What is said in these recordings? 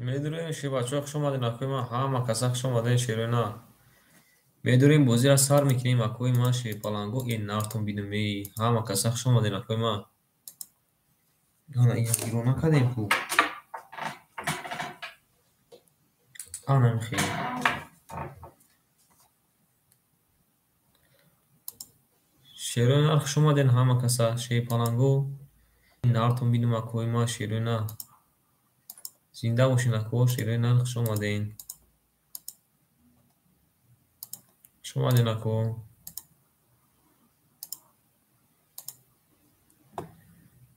میدونیم شی بچه ها خوش اومدین اکوی ما همه کسا خوش اومدین شیرینا میدونیم بازی را سر میکنیم اکوی ما شی پلنگو این نارتون بیدمی همه کسا خوش اومدین اکوی ما انا این گیرو نکدیم خوب انا میخوایی شیرینا خوش اومدین همه کسا شی پلنگو این نارتون بیدم اکوی ما شیرینا زنده باشین اکو شیرینا خوش اومدین خوش اومدین اکو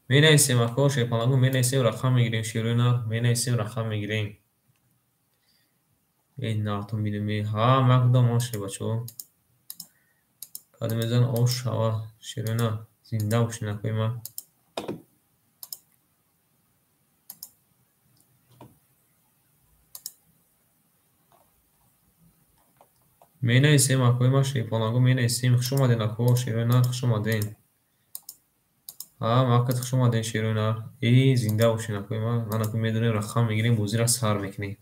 می نویسیم اکو شی پلنگو می نویسیم رقم میگیریم شیرینا می نویسیم رقم میگیریم این نارتون بیدمی همه کدام آشه بچه قدمزن آش هوا شیرینا زنده باشین اکوی ما می نویسیم اکوی ما شی پلنگو می نویسیم خوش اومدین اکو شیرینا خوش اومدین وقت خوش اومدین شیرینا ای زنده باشین اکوی ما من اکوی میدونیم رقم میگیریم بوزی را سر میکنیم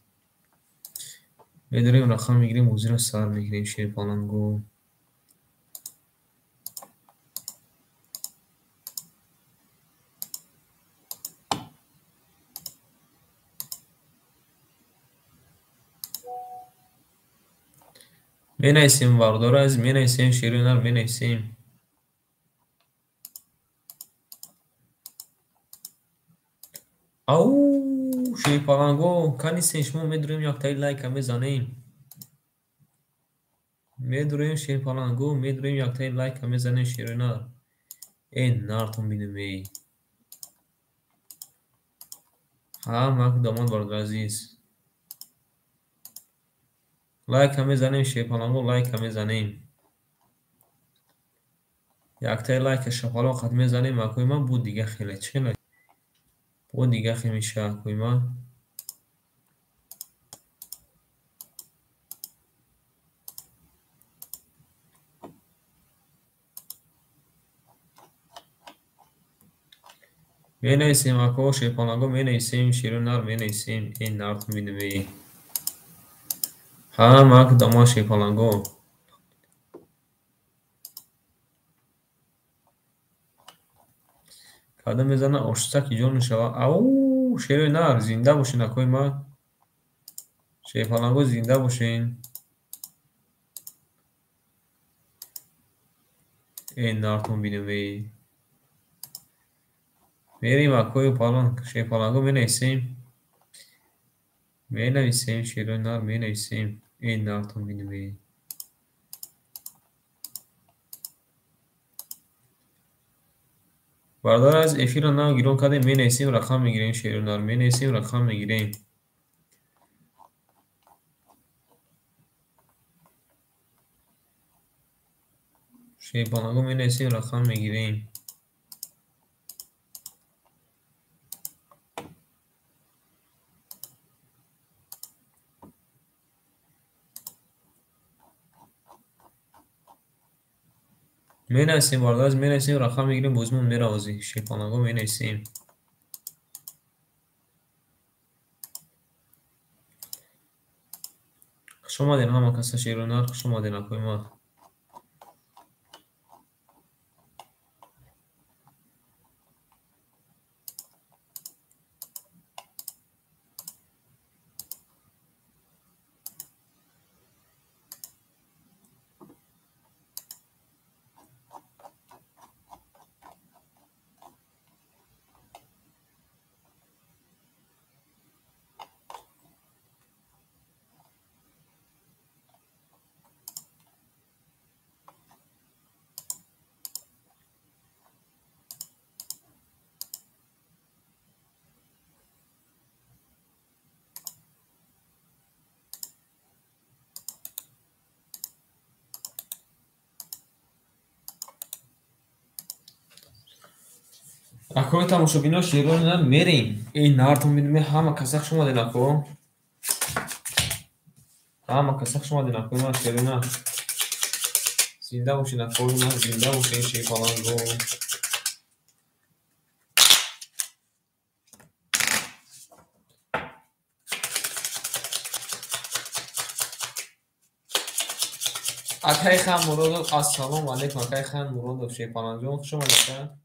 میدونیم رقم میگیریم بوزی را سر میکنیم شی پلنگو می نویسیم واردار از می نویسیم شیرینا می نویسیم او شی پلنگو کنیسین شما میدونیم یک تایی لایک هم بزنیم میدونیم شی پلنگو میدونیم یک تایی لایک هم بزنیم شیرینا این نارتون بیدمی همه کدامون برد عزیز لایک هم بزنیم شی پلنگو لایک هم بزنیم یک تای لایک شپالا قد میزنیم اکوی ما بود دیگه خیلی چیله بود دیگه خیلی میشه اکوی ما می نویسیم اکو شی پلنگو می نویسیم شیرینار می نویسیم این نارتون بیدمی همه کدام شی پلنگو قدم میزنه آشتک جون شوا او شیرینار زنده باشین اکوی ما شی پلنگو زنده باشین این نارتون بیدمی میریم اکوی پلنگ شی پلنگو می نویسیم شیرینار می نویسیم این نارتون بیدمی بردار از افیر ناو گیرون کردیم می نویسیم رقم میگیریم شیرینار می نویسیم رقم میگیریم شی پلنگو می نویسیم رقم میگیریم می نویسیم بردار از می نویسیم رقم میگیریم بوزمون میره آزی شی پلنگو می نویسیم خوش اومدین همه کسا شیرینار خوش اومدین اکوی ما اکوی تماشابینا شیرینار میریم این نارتون بیدمی همه کسا خوش اومدین اکو همه کسا خوش اومدین اکوی ما شیرینار زنده باشین اکوی ما زنده باشین شی پلنگو акай хан Муродов, ассалому алейкум. Акай хан Муродов, шейпаланҷон, хуш омад ака.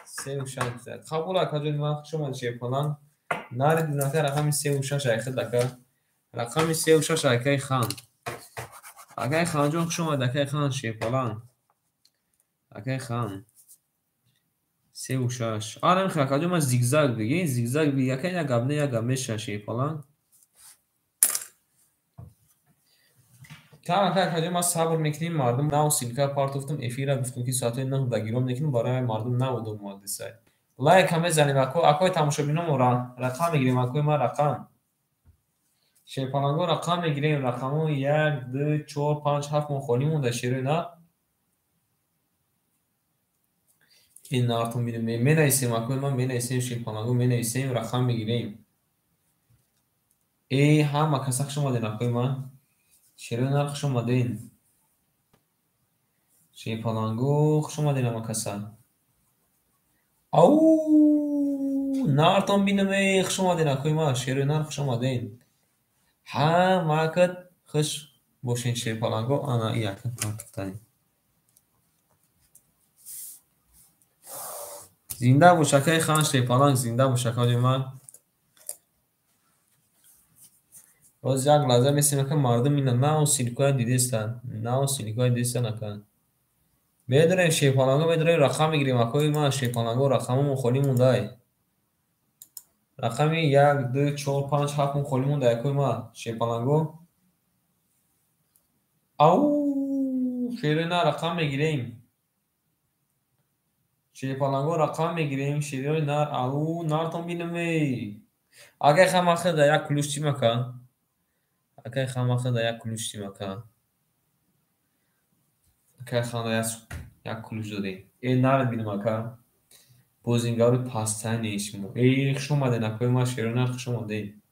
Севу шаш зад. Қабул акаҷон, ман хуш омад шейпалан. Наридин ака рақами севу шаш айхид ака. Рақами севу шаш акай хан. Акай ханҷон, хуш омад акай хан шейпалан. Акай хан. Севу шаш. Арам ха акаҷон ман зигзаг биги, зигзаг биги. Акай я габне я габмеша шейпалан. Там акаҷон ман сабр мекунем мардум нав силка партофтум эфира гуфтум ки соатои 9 дагиром мекунем барои мардум навуду муҳаддисай. Лайк ҳаме занем ако акои тамошобином рақам мегирем акои ман рақам. Шейпаланго рақам мегирем рақамо 1 2 4 5 7 мон холӣ монда шерои на. ин нартум бидем менависем акои ман менависем шейпаланго менависем рақам мегирем. ҳама каса хуш омаден акои ман. шерои нар хуш омаден. Шейпаланго хуш омаден ҳама каса. Ау нартон бинаме хуш омаден акои ман. шерои нар хуш омаден. ҳамакат хуш бошен шейпаланго ана якат партофтани. Зинда бош акай хан шейпаланг зинда бош акаҷи ман. роз як лаҳза месем ака мардум ина нав силкоя дидестан. Нав силкоя дидестан ака. Медонем шейпаланго медонем рақам мегирем акои ман шейпаланго рақамамон холӣ мондай. рақами 1 2 4 5 7 мон холӣ мондай акои ман шейпаланго. ау шерои на рақам мегирем. Шейпаланго рақам мегирем шерои нар. ау нартон бинаме. Акай хамахда як кулуштим ака. Акай хамахда як кулуштим ака. Акай ханда як кулуш додем. Нарад бинам ака. бозингари пастайни ишмо. Хуш омаден акои ман шерои нар хуш омаден.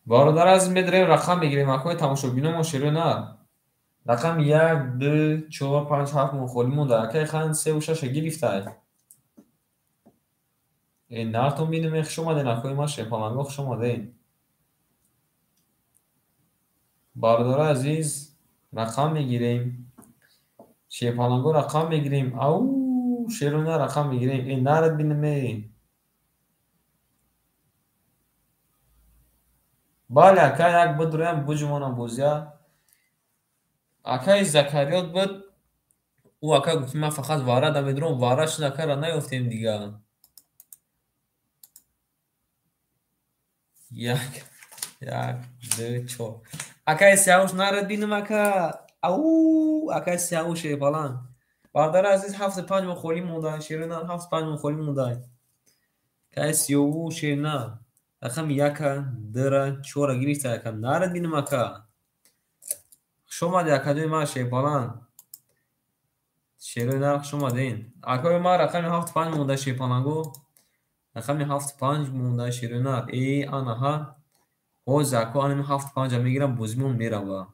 бародар азиз медонем рақам мегирем акои тамошобиномон шерои нар. рақам 1 2 4 5 7 мон холӣ монда. Акай хан 3 6 гирифтай. нартон бинаме хуш омаден акои ман шейпаланго хуш омаден. бародар азиз рақам мегирем. шейпаланго рақам мегирем. ау шерои нар рақам мегирем. нарад бинаме. бале ака як бидураям буҷумонам бозия. акаи Закариёт буд. ӯ ака гуфт ман фақат варада медурам. вара шуд акара наёфтем дига. як 2 4 акаи сиявуш нарад бинам ака. ау акаи сиявуш шейпаланг. бародар азиз 75 мон холӣ монда шерои нар 75 мон холӣ монда. акаи сиёвуш шерои нар рақами 1 2 4 гирифта ака. нарад бинам ака. хуш омади акаҷои ман шейпаланг. шерои нар хуш омаден. акои ман рақами 75 монда шейпаланго. рақами 75 монда шерои нар. анаҳа ҳозир ако анами 75 мегирам бозимон мерава.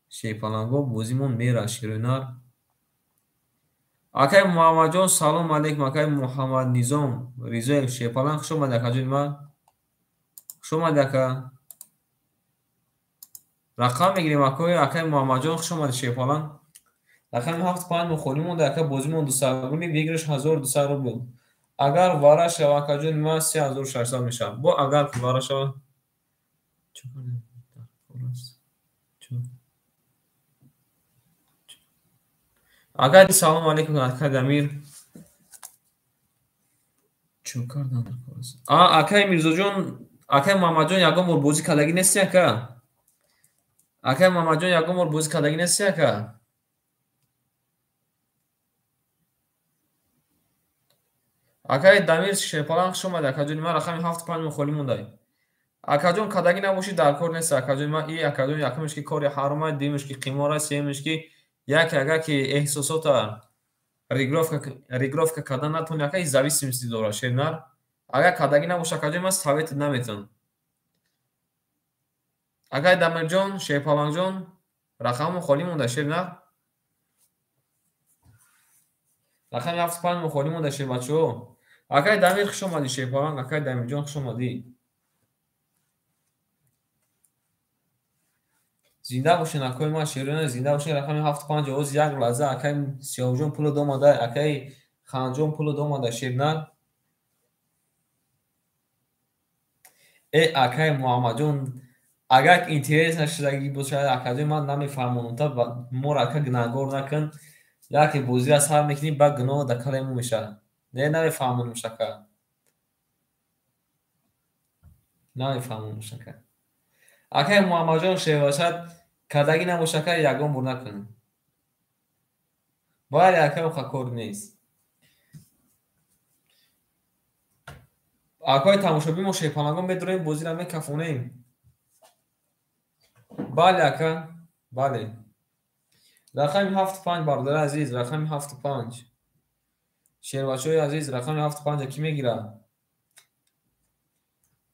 шейпаланго бозимон мера шерои нар. акай муҳаммадҷон салом алейкум. акай муҳаммад низом ризоев шейпаланг хуш омади акаҷои ман. хуш омади ака. рақам мегирем акои акай муҳаммадҷон хуш омади шейпаланг. рақами 75 мон холӣ монда ака бозимон 200 рубли виграш 1200 рубли. агар вара шава акаҷои ман 3600 мешавад. бо агар вара шава акай салом алейкум акай дамир. чӯ кардан акай мирзоҷон акай муҳаммадҷон ягон бор бозӣ кардагӣ нести ака. акай муҳаммадҷон ягон бор бозӣ кардагӣ нести ака. акай дамир шейпаланг хуш омади акаҷони ман. рақами 75 мон холӣ мондай. акаҷон кардагӣ набошӣ дар кор нест акаҷони ман. акаҷон якумеш ки кори ҳарома дуюмеш ки қимора сеюмеш ки яке агар ки эҳсосота регулировка кардан натавони ака зависимости дорад шерои нар. агар кардагӣ набоша акаҷони ман советат наметавонам. акай дамирҷон шейпалангҷон рақамон холӣ монда шерои нар. рақами 75 мон холӣ монда шерои бачаҳо. акай дамир хуш омадӣ шейпаланг. акай дамирҷон хуш омадӣ. زنده باشین اکای ما شیرین زنده باشین رقم 75 اوز یک لحظه اکای سیاوجون پول دوماده اکای خانجون پول دوماده شیرین ای اکای محمد جون اگر اینترنت نشدگی بود شاید اکادمی من نمیفهمونم تا مور اکا گناهگار نکن یا که بازی از هر میکنی با گناه دکارمون میشه نه نمیفهمونم شکر نمیفهمونم شکر اکای محمد جون شیواشد کردگی نموشه که یگان بور نکنم باید اکای خکور نیست اکای تماشابی ما شیپانگان بدریم بازی رو میکفونه ایم بله اکا بله رقم 75 برادر عزیز رقم 75 شیروچوی عزیز رقم 75 کی میگیره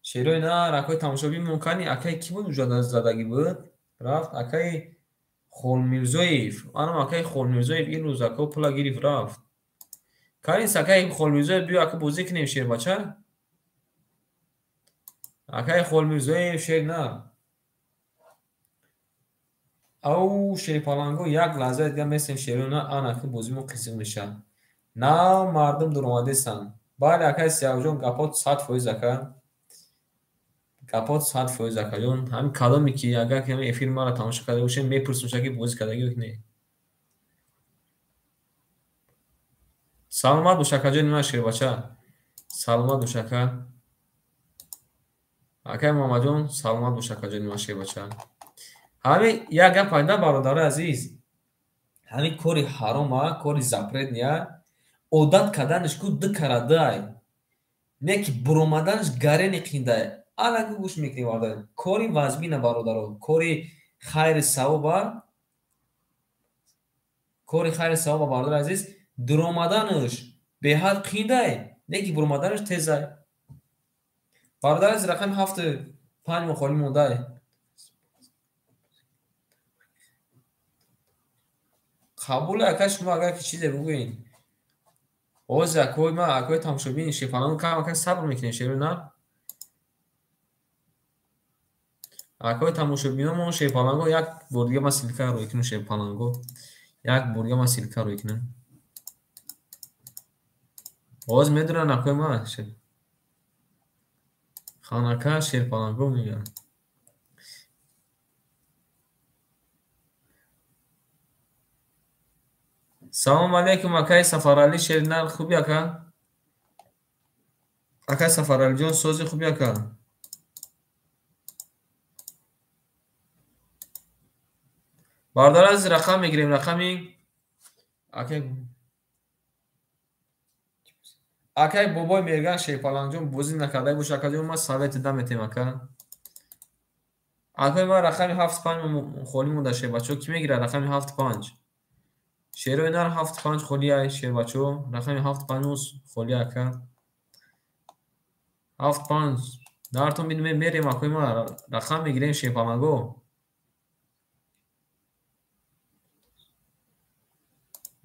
شیروی نه رکای تماشابی ممکنی اکای کی بود اونجا زدگی بود رفت اکای خولمیرزویف آنم اکای خولمیرزویف این روز اکا پولا گیریف رفت کارین سکای خولمیرزویف بیو اکا بوزی کنیم شیر بچه اکای خولمیرزویف شیر نه او شیر پالانگو یک لحظه دیگه مثل شیرو نه آن اکا بوزیمو قسم میشه نه مردم در اومده سن بله اکای سیاوجون گپات 100% اکا گپات 100% اکا جون همین کلامی که اگر که همین افیر ما را تماشا کرده باشه میپرسیم که بوزی کردگی بکنه سلامت باش اکا جون من شیر بچه سلامت باش اکا اکای محمد جون سلامت باش اکا جون من شیر بچه همین یک گپ پیدا برادر عزیز همین کوری حرام کوری زپرد نیا عادت کردنش کو دکرده نه که برومدنش گره نقینده الگو گوش میکنی برادر کوری وزبینه برادر کوری خیر ثواب برادر عزیز درومدنش به حد قینده نه که برومدنش تیزه برادر عزیز رقم 75 مخالی مونده قبول اکا شما اگر که چیزی بگوین اوز اکوی ما اکوی تماشابین شیفانان کم اکا صبر میکنین شیرو نه اکوی تماشابین ما شیفانانگو یک بردگه ما سیلکه روی کنم شیفانانگو یک بردگه ما سیلکه روی کنم اوز میدونن اکوی ما خانکه شیفانانگو میگن سلام علیکم اکای سفرالی شیرینال خوبی اکا اکای سفرالی جون سوزی خوبی اکا باردار از رقم میگیریم رقمی اکای بابای میگن شیپالان جون بوزی نکرده باشه اکا جون ما ثابت دمتیم اکا اکای ما رقمی 75 خولی مونده شیر بچو کی میگیره رقمی 75 شیرو اینا رو 75 خولی های شیر بچو رقمی 75 خولی اکا 75 دارتون میدونیم میریم اکای ما رقم میگیریم شیپالانگو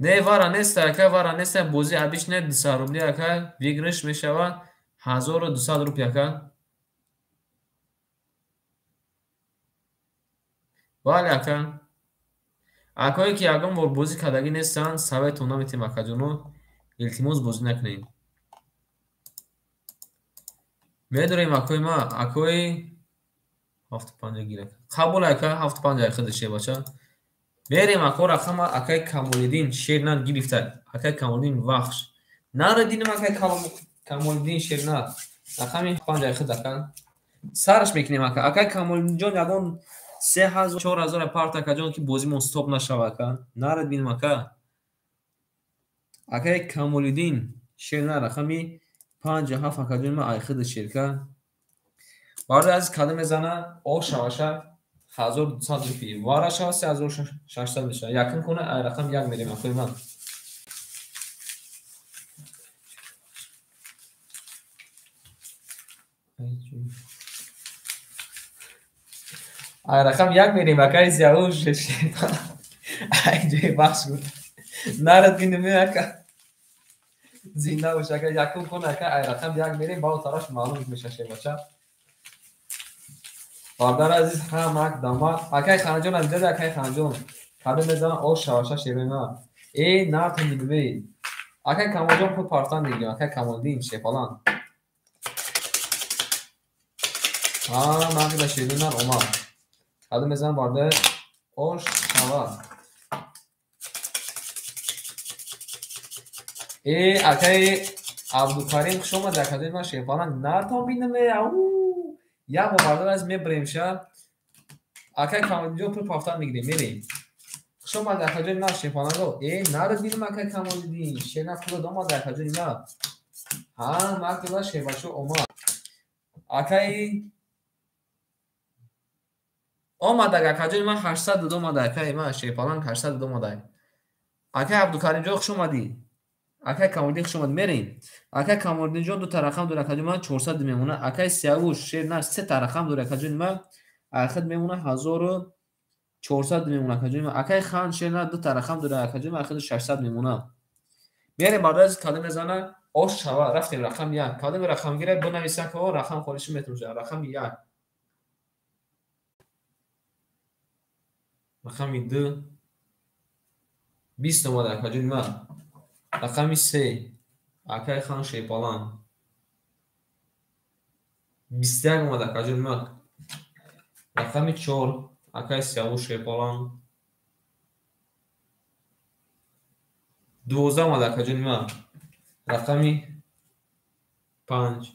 نه وارا نیست اکا وارا نیست بوزی ابیش نه 200 روبلی اکا ویگرش میشوه 1200 روپیه اکا بله اکا اکایی که یگان بار بازی کردگی نیستن سوی تو نمیتیم اکا جونو التماس بازی نکنین میدونیم اکای ما اکای 75 گیره قبول اکا 75 خودشه باشه میریم اکا رقم اکای کمالیدین شیرنان گرفته اکای کمالیدین وخش نره دینم اکای کمالیدین شیرنان رقم 5 خود اکا سرش میکنیم اکای کمالیدین جان یگان 3000 4000 پارت اکا جان که بازی من استاپ نشوه اکا نره بینم اکا اکای کمالیدین شیرنان رقمی 57 اکا جان ما ایخد شرکه وارد از کده میزنه او شواشه 1200 روپیه وارد شوه 3600 میشه یکم کنه ای رقم یک میریم اکای من ای رقم یک میریم اکای زیاوش ای جای بخش بود نرد بینیم اکا زنده باشه اکا یکم کنه اکا ای رقم یک میریم با تراش معلوم میشه شیر باشه برادر عزیز همک داماد اکای خانجون از دیده اکای خانجون کدو میزنم او شواشا شیرینا ای نارت میدوی اکای کمالجون خود پارتان دیگه اکای کمالدین شیپالان مک دا شیرینا اومد کدو میزنم برادر او شوا ای اکای عبدالکریم شما در کدوی ما شیپالان نارتان بینمه او یا برادر از میبریمشه اکای کمالجون خود پارتان دیگه میریم شما در کجای ما شیپانگو ای نرد دیدم اکای کمالدین شینا کلا دوما در کجای ما مکتلا شیباشو اوما اکای اومد در کجای ما 802 ما در کای ما شیپالان 802 ما در اکای عبدالکریم جو خوش اومدی اکای کمالدین خوش اومد میریم اکای کمالدین جو دو تا رقم دو کجای ما 400 میمونه اکای سیاوش شیر سه تا رقم دو کجای ما اخد میمونه 1400 میمونه کجای ما اکای خان شیر دو تا رقم دو کجای ما اخد 600 میمونه میریم بعد از کلمه میزنه او شوا رفتیم رقم 1 کلمه رقم گیره بنویسه که رقم خودش میتونه رقم 1 رقم 2 20 اومده کجای ما رقم 3 اکای خان شیپالان 21 اومده کجای ما رقم 4 اکای سیاوش شیپالان 12 اومده کجای ما رقم 5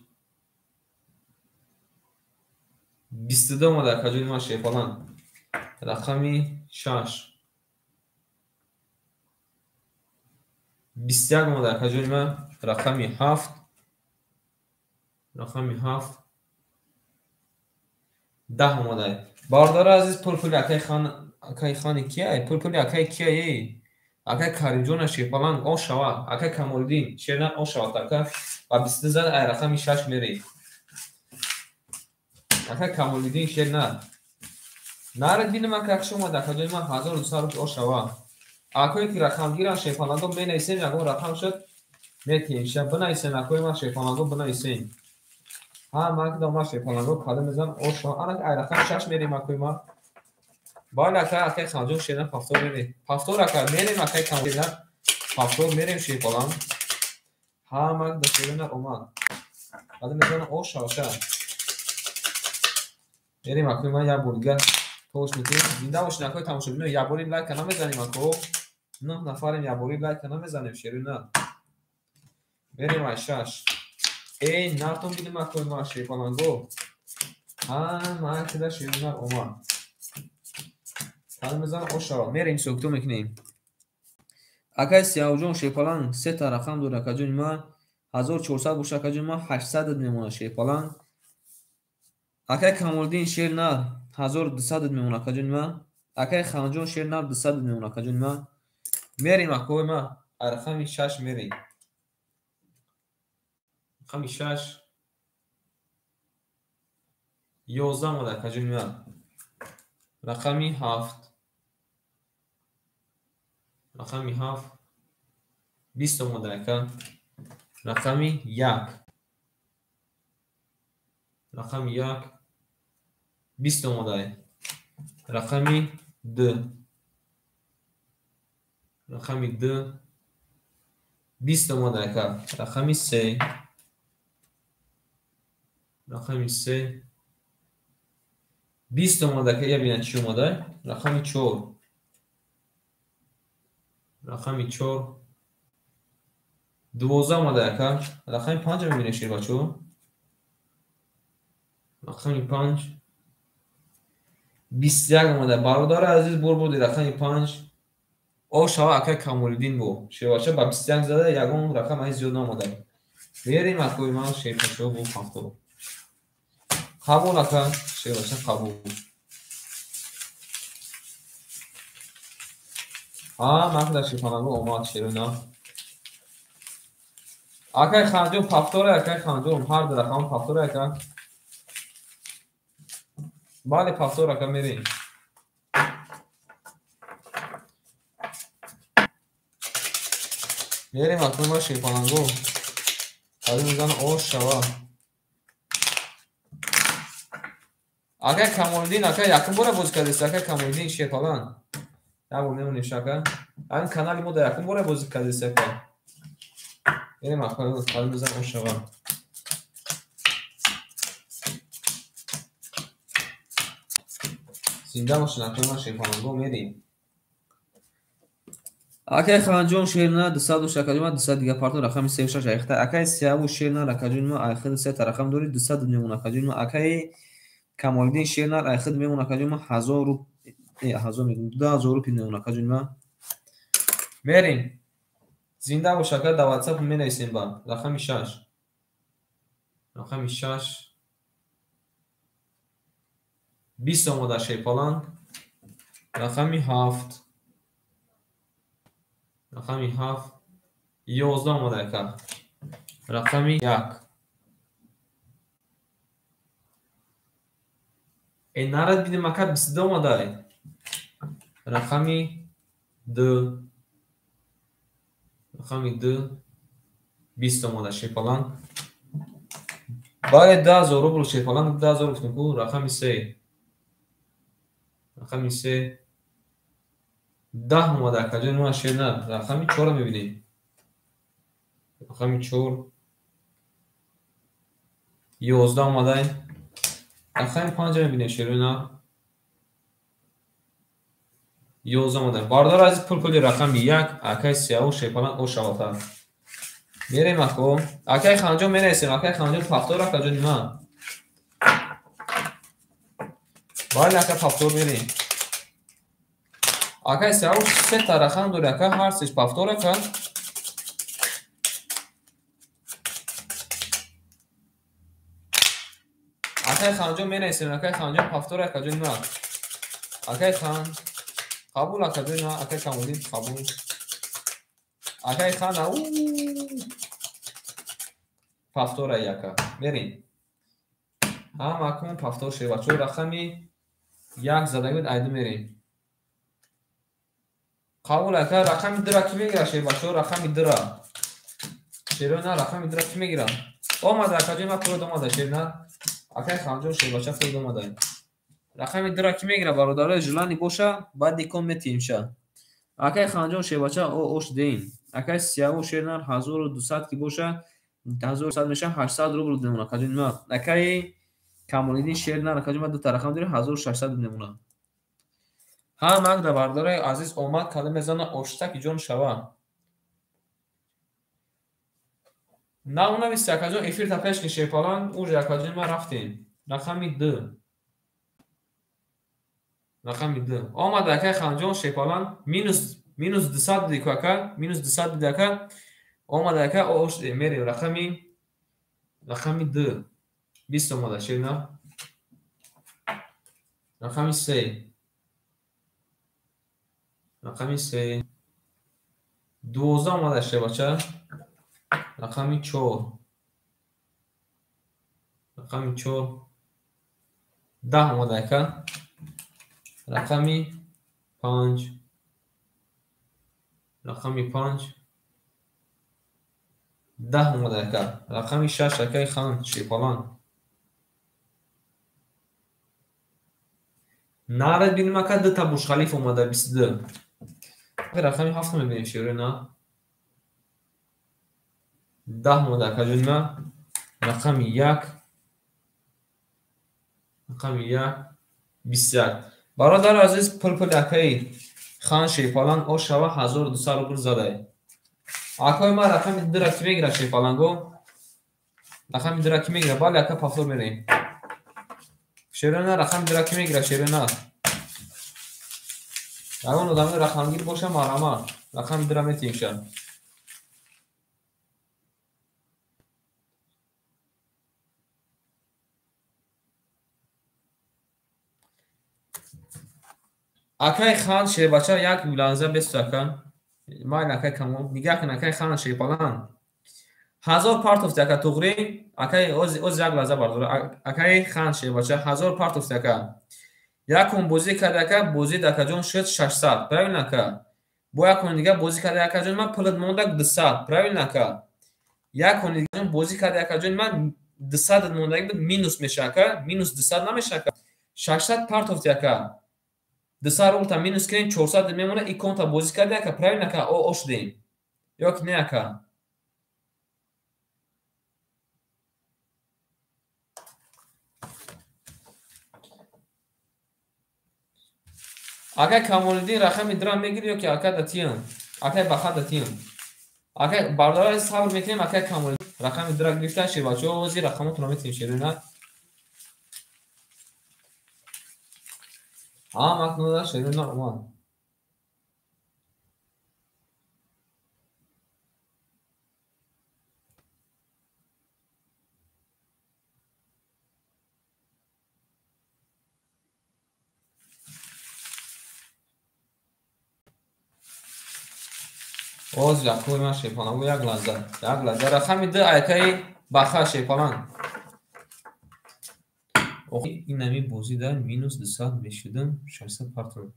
22 اومده کجای ما شیپالان رقم 6 21 اومده کجای ما رقم 7 10 اومده باردار عزیز پول اکای خان کیه پول اکای کیه اکای کریم جون شیپالان او شوا اکای کمالدین شیرنا او شوا تاکا و 20 زد ای رقم 6 میری اکای کمالدین شیرنا نارد بینم که شما در کجای ما 1200 روپیه او شوا اکای که رقم گیرن شیپالانگو بنویسین اگه رقم شد میتونیم بنویسین اکای ما شیپالانگو بنویسین مک داما شیپالانگو کاله میزن او شما انا ای رقم 6 میریم اکای ما بالا اکای خانجون شیرنا پافتور میریم پافتور اکای میریم اکای کمالدین پافتور میریم شیپالان مک دا شیرنا اومد کاله میزن او شاشا میریم اکای ما یا بولگر توش میتونیم دیده باشین اکای تماشا بینو یا بولیم لایک کنم میزنیم اکو 9 نفریم یا بولیم لایک کنم میزنیم شیرنا میریم ای شش ای نارتون بیدیم اکای ما شیپالانگو مک دا شیرنا اومد کاله میزن او شاشا میریم سوکتو میکنیم اکای سیاوجون شیپالان 3 تا رقم دو کجای ما 1400 باشه کجای ما 800 میمونه شیپالان اکای کمالدین شیرنا 1200 میمونه کجای ما اکای خانجون شیرنا 200 میمونه کجای ما میریم اکای ما رقم 6 میریم رقم 6 11 اومده کجای ما رقم 7 20 اومده که رقم 1 20 اومده رقم 2 20 اومده که رقم 3 20 اومده که یه بینن چی اومده رقم 4 12 اومده که رقم 5 میبینه شیر بچو رقم 5 21 اومده برادر عزیز بودی رقم 5 او شوا اکای کمالدین بو شیر بچه با 21 زده یکون رقم ای زیاد نامده میریم اکوی ما شیر بچه بو پاکتو قبول اکا شیر بچه قبول مکده شیر پانگو اومد شیرونا اکای خانجون پاکتوره اکای خانجون هر در رقم پاکتوره اکا بله پاکتور اکا میریم اکوی ما شیر پانگو کاری میزن او شوا Ака Камолиддин ака якум бора бозӣ кардест ака Камолиддин Шерпалан. Набу мемонем шака. Ан канали мо да якум бора бозӣ кардест ака. Берем ака калим бизанам ошава. Зинда бошин ака ма Шерпаланго мерим. Акай Ханҷон Шерна 200 академа 200 дига партнер рақами 36 айхта акай Сияву Шерна академа айхта 3 рақам дори 200 мемон академа акай Камолиддин Шерна айхта мемон академа 1000 2000 рупи мемон академа мерим. Зинда бош ака да WhatsApp менависем ба рақами 6 20 омада Шерпалан рақами 7 рақами 7 11 омада ака рақами 1 нарад бидем ака 22 омада рақами 2 20 омада Шерпалан бале 10000 рубл Шерпалан 10000 гуфтем ку рақами 3 10 омада ака ҷои мо Шерна рақами 4 мебинем рақами 4 11 омада рақами 5 мебинем Шерна 11 омада бардор аз пул-пули рақами 1 акай Сияву Шерпалан ошавата мерем ако акай Ханҷон менависем акай Ханҷон пафтор ака ҷои ма бале ака пафтор мерем акай Сияву 3 та рақам дори ака ҳар сеш пафтор ака акай Ханҷон менависем акай Ханҷон пафтор ака ҷои ма акай хан қабул ака ҷои ма акай Камолиддин қабул акай хан ау пафтор ай ака мерем ҳам акун пафтор шевачо рақами 1 задагид айду мерем қабул ака рақами 2 ки мегира шевачо рақами 2 Шерона рақами 2 ки мегира омада ака ҷои ма фурӯд омада Шерна акай Ханҷон шевача фурӯд омада рақами 2 ки мегира бародарои желани боша баъд дикон метимша акай Ханҷон шевача ош дем акай Сияву Шерна 1200 ки боша 1100 меша 800 рубл мемона ака ҷои ма акай Камолиддин Шерна ака ҷои ма 2 та рақам дори 1600 мемона ҳам ак да бардораи азиз омад калим мезана оштаки ҷон шава наунависти ака ҷон эфир та пеш ки Шерпалан уж ака ҷои ма рафтем рақами 2 омада акай Ханҷон Шерпалан минус 200 дику ака минус 200 дида ака омада ака ош мерем рақами 2 20 омада Шерна рақами 3 12 омада шевача рақами 4 10 омада ака рақами 5 10 омада ака рақами 6 акай хан Шерпалан нарад бинем ака 2 та Бурҷхалиф омада 22 рақами 7 мебинем Шерона 10 омада ака ҷои ма рақами 1 21 бародар азиз пул-пули акаи хан Шерпалан ошава 1200 рубл задай акои ма рақами 2 ки мегира Шерпаланго рақами 2 ки мегира бале ака пафтор мерем Шерона рақами 2 ки мегира Шерона ягон одами рақамгир боша марама рақами 2 метимша акай хан Шербача як лаҳза бесту ака майли акай камон нигоҳ кун акай хан Шерпалан 1000 партофти ака туғри акай оз як лаҳза бардор акай хан Шербача 1000 партофти ака якон бозӣ карда ака бозӣ дакаҷон шуд 600 правильно ака бо якон дига бозӣ карда акаҷон ма пулат монда 200 правильно ака якон дига бозӣ карда акаҷон ма 200 мондаги минус меша ака минус 200 намеша ака 600 партофт яка. 200 рубль минус кунем 400 мемона. И конта бозӣ карда яка. Правильно яка о шудем. Ёки не яка. Агар Камолиддин рақами драм мегири ёки ака датиям. Ака баха датиям. Ака бардора сабр мекунем ака Камолиддин рақами дра гирифта ши бачаҳо ози рақамотро метавонем ширина. макнуда ширина омад. Оз якуи ман шепанагу як лаззат. Рақами д айкаи баха шепалан. ин ами бозида минус 200 мешудам 600 партон.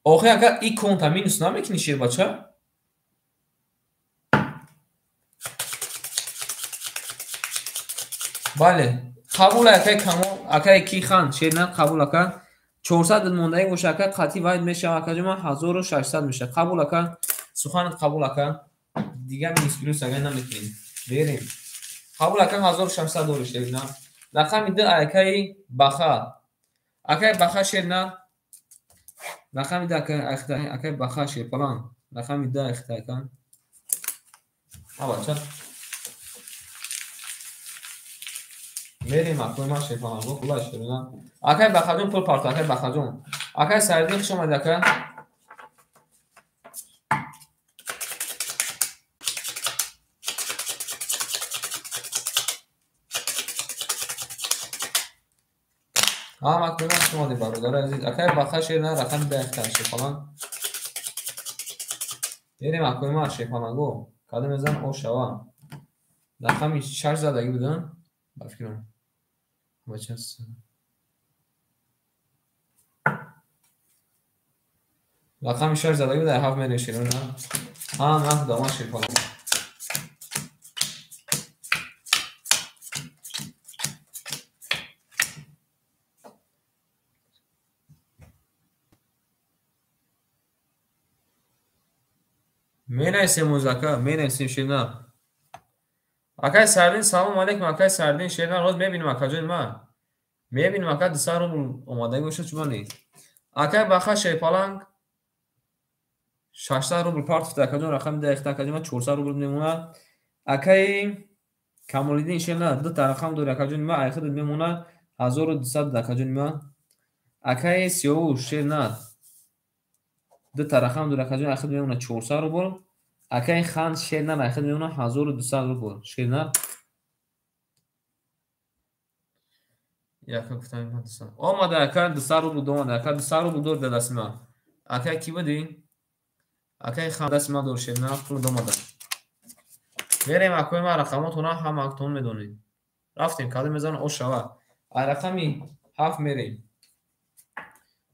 Охир агар и конта минус намекунӣ шир бача? бале қабул акай камол акай кихан шерна қабул ака 400 мондаи боша ака қатъи вайд мешава ака ҷома 1600 меша. қабул ака суханат қабул ака дига минус плюс ага наметунем берем. қабул ака 1600 дори шерна. рақами д акай баха шерна. рақами д акай баха шер палан. рақами д ахтака абача мерем акой ма шефана го хула шерна. акай бахаҷон пул парта акай бахаҷон акай сардин хушомад ака макнуда шумоди бародари азиз акай баха шерна рақами д ахтака шефалан мерем акой ма шефана го када мезан о шава рақами 6 задаги будам бафикрам бачас рақами 6 задаги буда 7 мере широна ман дома шефалан менайсем узака менайсем шина. акай сардин салом алейкум акай сардин шерна роз мебинем акаҷони ма мебинем ака 200 рубл омадаги боша чумани акай баха шепаланг 600 рубл партофт акаҷон рақами дахта акаҷома 400 рубл мемона. акай Камолиддин шерна ду та рақам дори акаҷони ма айхид мемона 1200 акаҷони ма. акай Сиёвуш шерна ду та рақам дори акаҷони айхид мемона 400 рубл. акай хан шерна айхид мемона 1200 рубл шерна. яка гуфтам ин 200 омада ака 200 рубл домада ака 200 рубл дор да дасти ма. акай ки буди акай хан дасти ма дор шерна пул домада мерем акои ма рақамотона ҳама актон медонед. рафтем када мезанам о шава ай рақами 7 мерем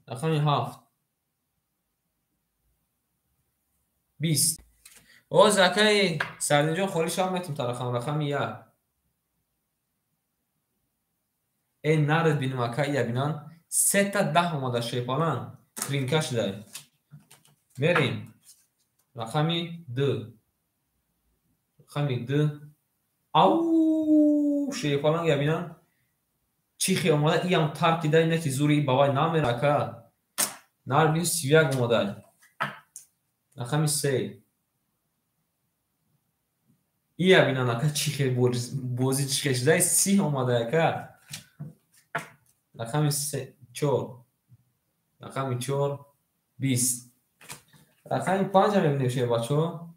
рақами 7 20 оз акай сардинҷон холи шав метим та рақами 1 нард бинем акай я бинан 3 та 10 омада шепалан тринка шудай мерем рақами 2 рақами 2 ау шепалан я бинан чихи омада иам тарки дай не ки зури бавай намер ака нард бин 31 омада рақами 3 ия бинан ака чихи бози чихи шудай 30 омада ака рақами 4 рақами 4 20 рақами 5 мебинем шер бачаҳо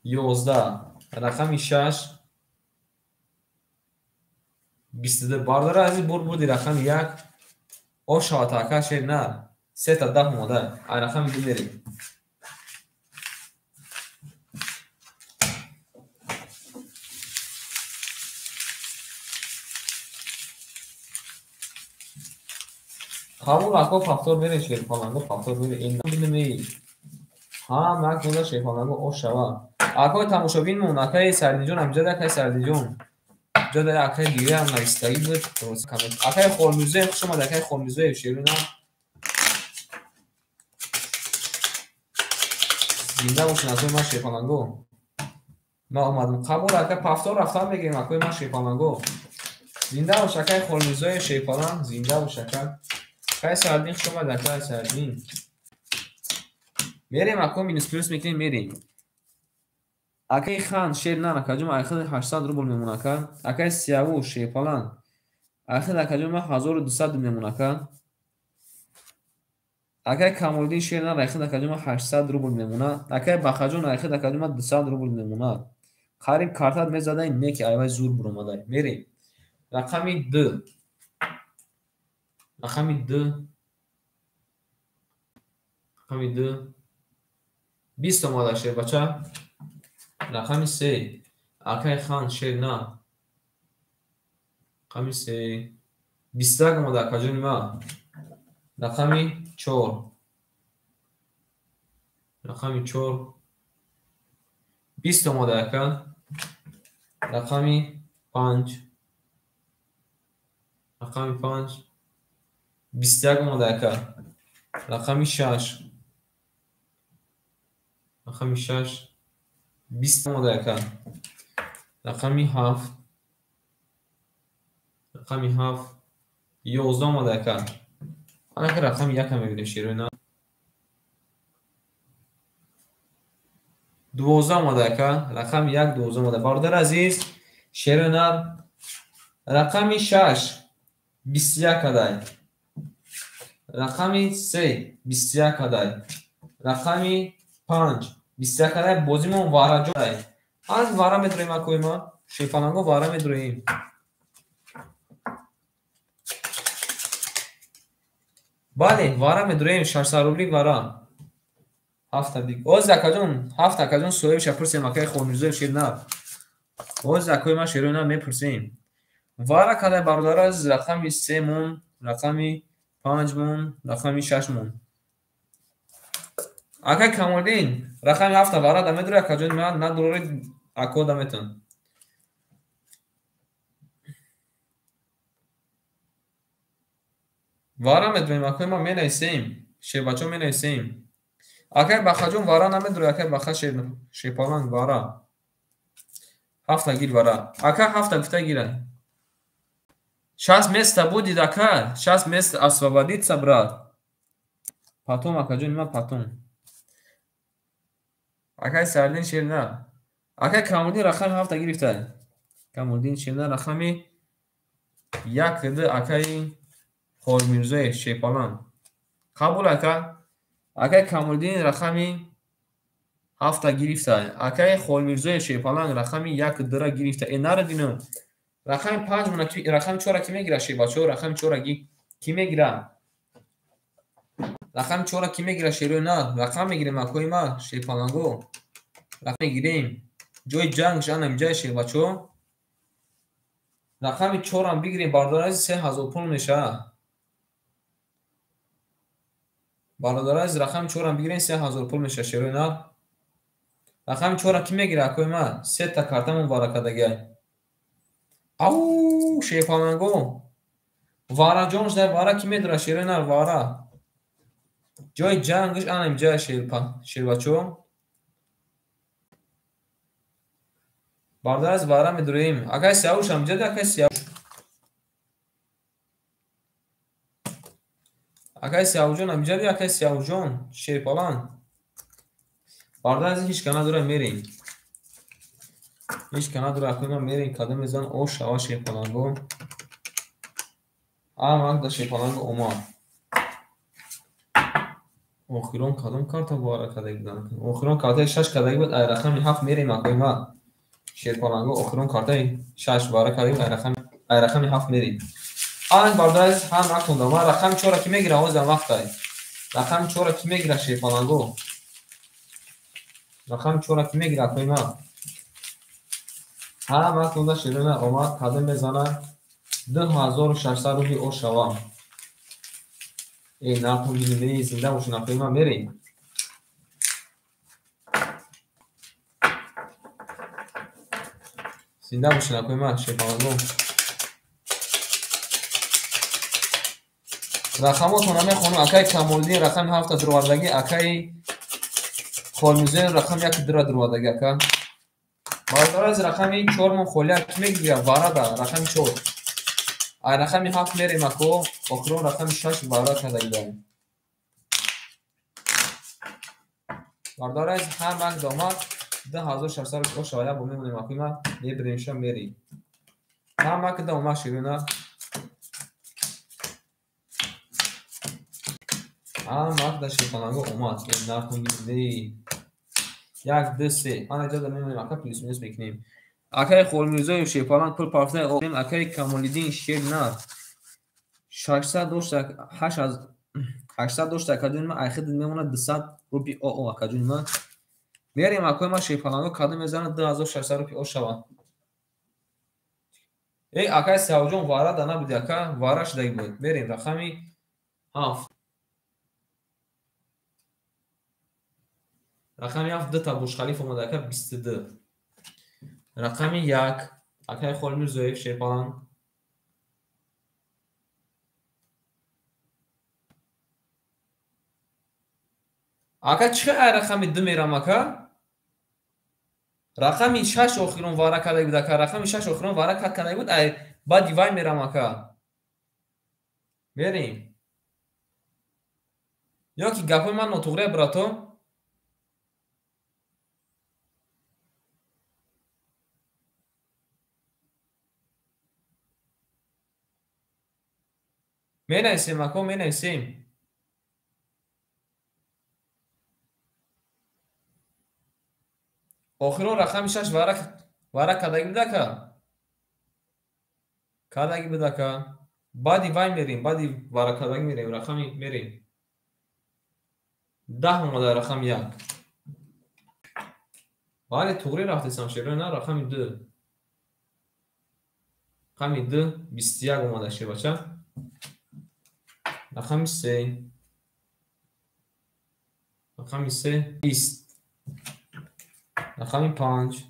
11 рақами 6 22 бардора азиз бурди рақами 1 о шавата ака шер на 3 та 10 омада ай рақами 2 мерем. қабул ако пафтор мере шерпаланго пафтор мере ин бинеми мак муда шерпаланго о шава акои тамошобин мон акай сардинҷон амҷад акай сардинҷон جدا اکای دیگه هم نایستایی بود درست کنم اکای خورمیزه خوش اومد اکای خورمیزه شیرین زنده باشین اکای ما شیپالانگو ما اومدم قبول اکای پافتور رفتم بگیریم اکای ما شیپالانگو زنده باش اکای خورمیزه شیپالان زنده باش اکای سردین خوش اومد اکای سردین میریم اکای مینوس پلوس میکنیم میریم اکای خان شیر نه کجا ما اخذ 800 روبل میمونه کن اکای سیاو شیپالان اخذ کجا ما 1200 میمونه کن اکای کاملدین شیر نه اخذ کجا ما 800 روبل میمونه اکای بخجون اخذ کجا ما 200 روبل میمونه قریب کارتات میزده این نیک ایوای زور بروماده میریم رقمی 2 رقمی 2 رقمی 2 20 اومده شیر بچه رقمی 3 اکای خان شیر نه رقمی 3 20 اومده کجا ما رقمی 4 رقمی 4 20 اومده کن رقمی 5 رقمی 5 21 اومده کن رقمی 6 رقمی 6 20 اومده کن رقمی 7 رقمی 7 11 اومده کن حالا که رقمی 1 هم میبینیم شیرین 12 اومده کن رقم 1 12 اومده برادر عزیز شیرین رقمی 6 21 ادای رقمی 3 21 ادای رقمی 5 21 ادای بازیمون وارا جای از وارا میدریم اکوی ما شیپالانگو وارا میدریم بله وارا میدریم 600 روبلی وارا هفته دیگه او زکاجون هفته کجون سویب شپرسیم اکای خونریزه شیر نه او زکای ما شیرو نه میپرسیم وارا کدای برادر از رقمی 3 مون رقمی 5 مون رقمی 6 مون اکای کامودین رقمی هفته وارا دمه داره کجون میاد نه ضروری اکو دمتون وارا میدونیم اکای ما مینیسیم شیر بچو مینیسیم اکای بخجون وارا نمیدونه اکای بخش شیپالان وارا هفته گیر وارا اکای هفته گفته گیره شاست место будет ака шаст место освободится брат потом акаҷон нима потом акай сардин ширна акай камудин рақами ҳафта гирифта камудин ширна рақами 1 д акай хормирзои шепалан қабул ака акай камудин рақами ҳафта гирифта акай хормирзои шепалан рақами 1 дра гирифта инара динӯ рақами 5 мона ки рақами 4 ки мегира шебачо рақами 4 ки мегира рақами 4 ки мегира шеро на рақам мегирем акои ма шепаланго рақам мегирем ҷои ҷанг жанам ҷай шебачо рақами 4 ам бигирем бардорази 3000 пул меша бардорази рақами 4 ам бигирем 3000 пул меша шеро на рақами 4 ки мегира акои ма 3 та картамон баракадагай ау шепаланго вара ҷонш дар вара ки медура ширинар вара ҷои ҷангш анам ҷа ширбачо бардараз вара медурем акай сиявушам ҷади акай сиявуш акай сиявуҷонам ҷади акай сиявуҷон шерпалан бардараз ҳич кана дура мерем ҳич кана дура акои ма мерем кадом мезан о шава шерпаланго амак да шерпаланго омад охирон кадом карта вара кадаги будан охирон картаи 6 кадаги буд ай рақами 7 мерем акои ма шерпаланго охирон картаи 6 вара кадаги ай рақами 7 мерем ан бардараз ҳам накунда ма рақами 4 ки мегира озам вақтай рақами 4 ки мегира шерпаланго рақами 4 ки мегира акои ма ҳам накунда ширина омад кадом мезана 2600 рубли о шава эй нархун бинидани зинда бошин акои ма мерем زنده باشین اکوی ما شیپالانگو. رقماتون همه خونم اکای کمالدین رقم 7 دروازگی اکای خالموزین رقم 1 دروازگی اکا بازار از رقم 4 من خلیت میگیره وارد رقم 4 ای رقم 7 میریم اکو آخرون رقم 6 وارد کرده داریم بردار از هم یک داماد 10600 شاید با میمونیم اکوی ما میبریمش میریم هم یک داماد شیرونه مقدار شیپالانگو اومد این نرخون بیدی 1 2 3 آن اینجا میمونیم اکا پلیس مینوس بکنیم اکای خورمیزای و شیپالان پل پارفته اویم اکای کمالیدین شیر نر 600 دوشت اکادون ما ایخید میمونه 200 روپی او اکادون ما میریم اکای ما شیپالانگو کادو میزنه 2600 روپی او شوان ای اکای ساوجون وارا دانا بودی اکا وارا شده بود میریم رقمی 7 رقمی 7 دو تا بوش خلیف اومده اکا 22 رقمی 1 اکای خورمیزای شیپالان اکا چه رقمی 2 میرم اکا رقمی 6 آخرون وارا کرده بود اکا رقمی 6 آخرون وارا کرده بود بعد دیوای میرم اکا بریم یا که گپای من نوتوغره براتو می نویسیم اکا می نویسیم آخرون رقمی 6 وارا کرده بود اکا کرده بود اکا بعد دیوای میریم بعد وارا کرده میریم رقمی میریم 10 اومده رقم 1 ولی توغری رفتیسم شیره نه رقمی 2 رقمی 2 21 اومده شیر بچه رقمی 3 رقمی 3 20 رقمی 5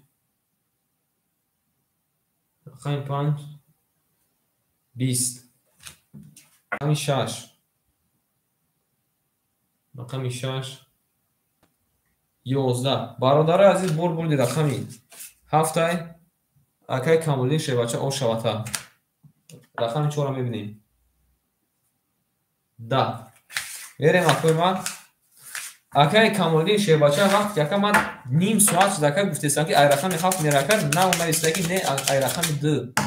رقمی 5 20 رقمی 6 رقمی 6 11 برادر عزیز بردی رقمی 7 اکای کاملین شه بچه او شوتا رقمی 4 رو میبینیم 10 میریم اکوی ما اکای کاملین شه بچه وقت که من نیم ساعت شده گفتیستم که ای رقمی 7 میره کرد نه اومد ایسته که نه ای رقمی 2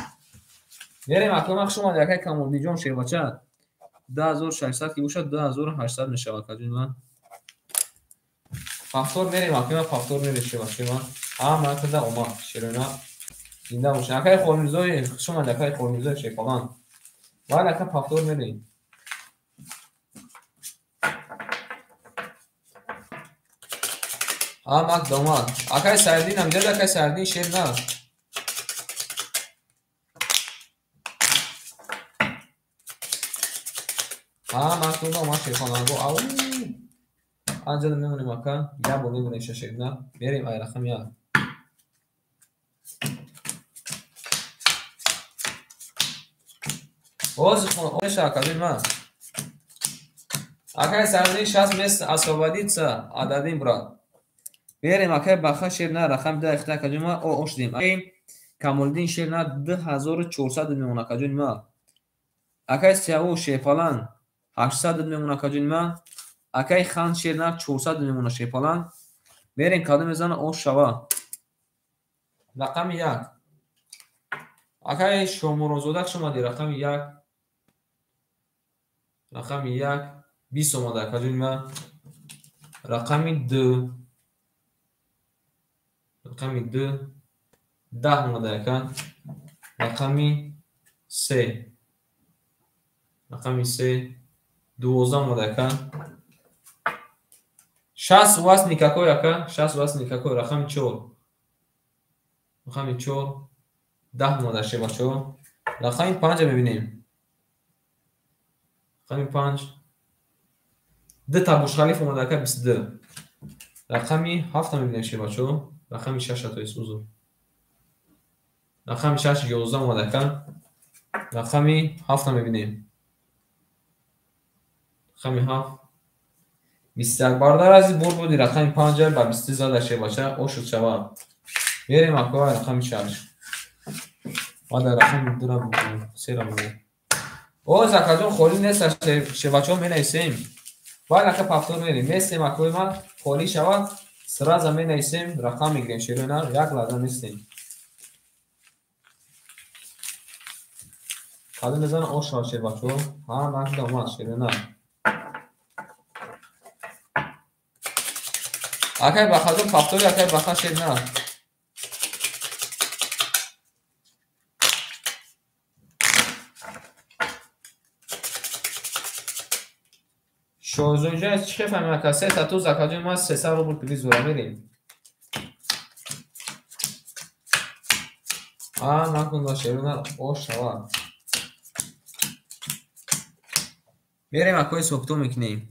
میریم اکوی ما شما اکای کاملین جون شه بچه 2600 که بوشد 2800 میشه اکای من فاکتور میریم اکوی ما فاکتور میریم بچه ما اما کده اومد شیرونه زنده باشه اکای خورمیزای شما اکای خورمیزای شیپالان ولی اکای فاکتور میریم اک داماد اکای سردین هم جد اکای سردین شیر نه اک داماد شیپالان رو او انجا میمونیم اکا یا با میمونیم شیر نه میریم ای رقم یا اوز اکادوی ما اکای سردین شاز مثل اصابادی چه عددین براد بریم اکای بخا شیر نه رقم 10 اخته اکادوی ما او اوشدیم اکای کاملدین شیر نه 2400 میمونه اکادوی ما اکای سیاو شیپالان 800 میمونه اکادوی ما اکای خان شیر نه 400 میمونه شیپالان بریم کادو میزنه او شوا رقم 1 اکای شمورونزودک شما دی رقم 1 رقم 1 20 اومده اکادوی ما رقم 2 رقم 2 10 اومده اکا رقم 3 رقم 3 12 اومده اکا 60 واس نیکاکوی اکا 60 واس نیکاکوی رقم 4 رقم 4 10 اومده شه بچه رقم 5 میبینیم رقم 5 ده تا بوش خلیف اومده اکا 22 رقمی 7 میبینیم شه بچه رقمی 6 تا ایسوزو رقم 6 11 اومده کن. رقم 7 میبینیم. رقم 7 21 بردار عزیز بور بودی. رقم 5 با 20 زده شه باشه او شد شوا. بریم اکو رقم 6 ما در رقم 2 را بگیم 3 را بگیم. او زکاتون خالی نیست شه بچه ها می نیسیم. باید اکا پفتور میریم میستیم اکوی ما خالی شود سرا زمین نیسیم رقم میگیریم شیرونه یک لحظه نیستیم. قدم بزن او شیر بچه ها نکده اومد شیرونه اکای بخدون پفتوری اکای بخد شیرونه. شوزونجا چه فهمه کسی تا تو زکاجون ما 300 روبل پلیز زورا میریم. نکن دا شیرونه او شود. میریم اکوی سوکتو میکنیم.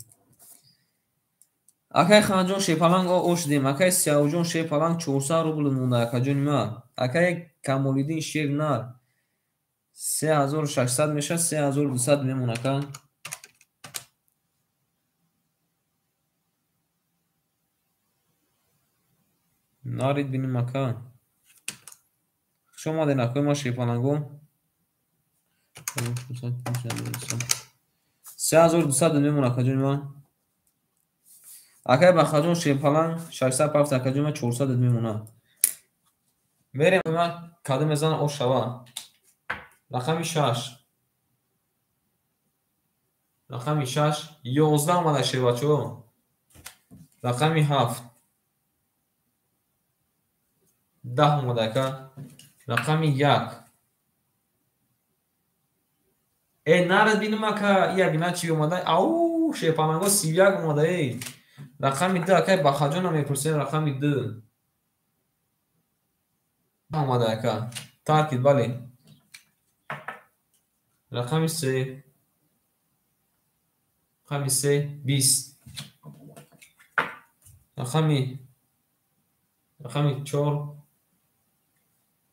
اکای خانجون شیپالانگ او شدیم. اکای سیاوجون شیپالانگ 400 روبل مونده اکاجون ما. اکای کمولیدین شیرنار 3600 میشه 3200 میمونه کن. نارید بینیم مکان شما دین اکوی ما شیپالانگو 3200 میمونه اکاجون ما. اکای بخاجون شیپالانگ 600 پفت اکاجون ما 400 میمونه. میریم ما کدوم میزن او شوا. رقم 6 رقم 6 11 اومده شه بچو. رقم 7 10 اومده که. رقم 1 ای نرد بینم که یک نه چی اومده او شیپالانگو 31 اومده ای. رقم 2 که بخاجون میپرسین رقم 2 اومده که ترکید بله. رقم 3 رقم 20 رقم 4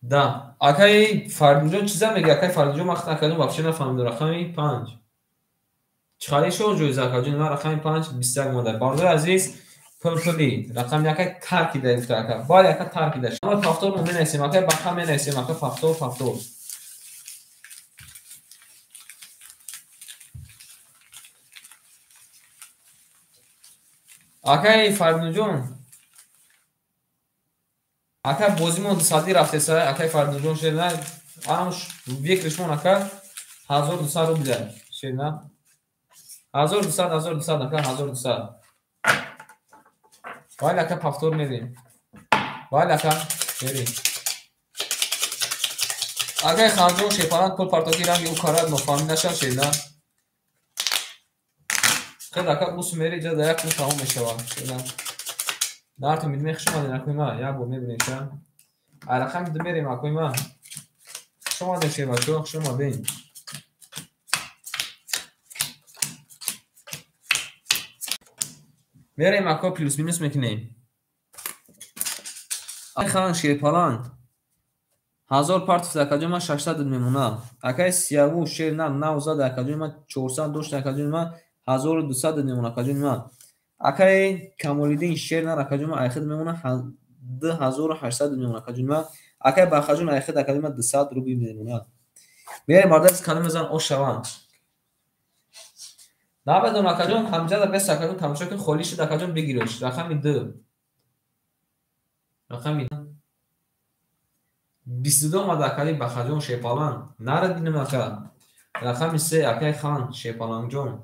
10 اکای فردینجون چیزا میگه اکای فردینجون وقت نکردم واقعا نفهمیدم. رقم 5 چخالی شو جوی زکاجون ما رقم 5 21 اومده. باردار عزیز پلپلی رقم 1 ترکیده افتا که باید یک ترکیده شما پفتور مومن نیستیم اکای بخم نیستیم اکای پفتور اکای فردینجون اکای بوزیمون سادی رفته سر اکای فردینجون شد نه آنش ویکرشمون اکای 1200 رو بده شد نه 1200 اکای 1200 باید اکای پفتور میریم. باید اکای میریم اکای خانجون شیپالان کل پرتاکی رنگی او کارد مفاهمی نشد شد نه خیلی اکای بوس میری جا در یک مفاهم میشود شد نه نارتون میدونی خشم آدین اکوی ما یک بود میبینیم شد رقم دو میریم اکوی ما شما دین شد بچه شما دین میریم اکوی پلوس مینوس میکنیم. اکای خان شیپالان 1000 پارت اکاجون ما 600 میمونه. اکای سیاوو شیر نه 900 اکاجون ما 400 دوشت اکاجون ما 1200 میمونه اکاجون ما. اکای کمالیدین شیر نه اکاجون ما ایخد میمونه 2800 میمونه اکاجون ما. اکای باخاجون ایخد اکاجون ما 200 روبی میمونه. میریم مردز کانم میزن او شوان نه بدون اکاجون همجا در بس اکاجون تماشا کن خالی شد اکاجون بگیرش. رقم 2 رقم 22 اومده اکای بخاجون شیپالان نرد بینم اکا. رقم 3 اکای خان شیپالان جون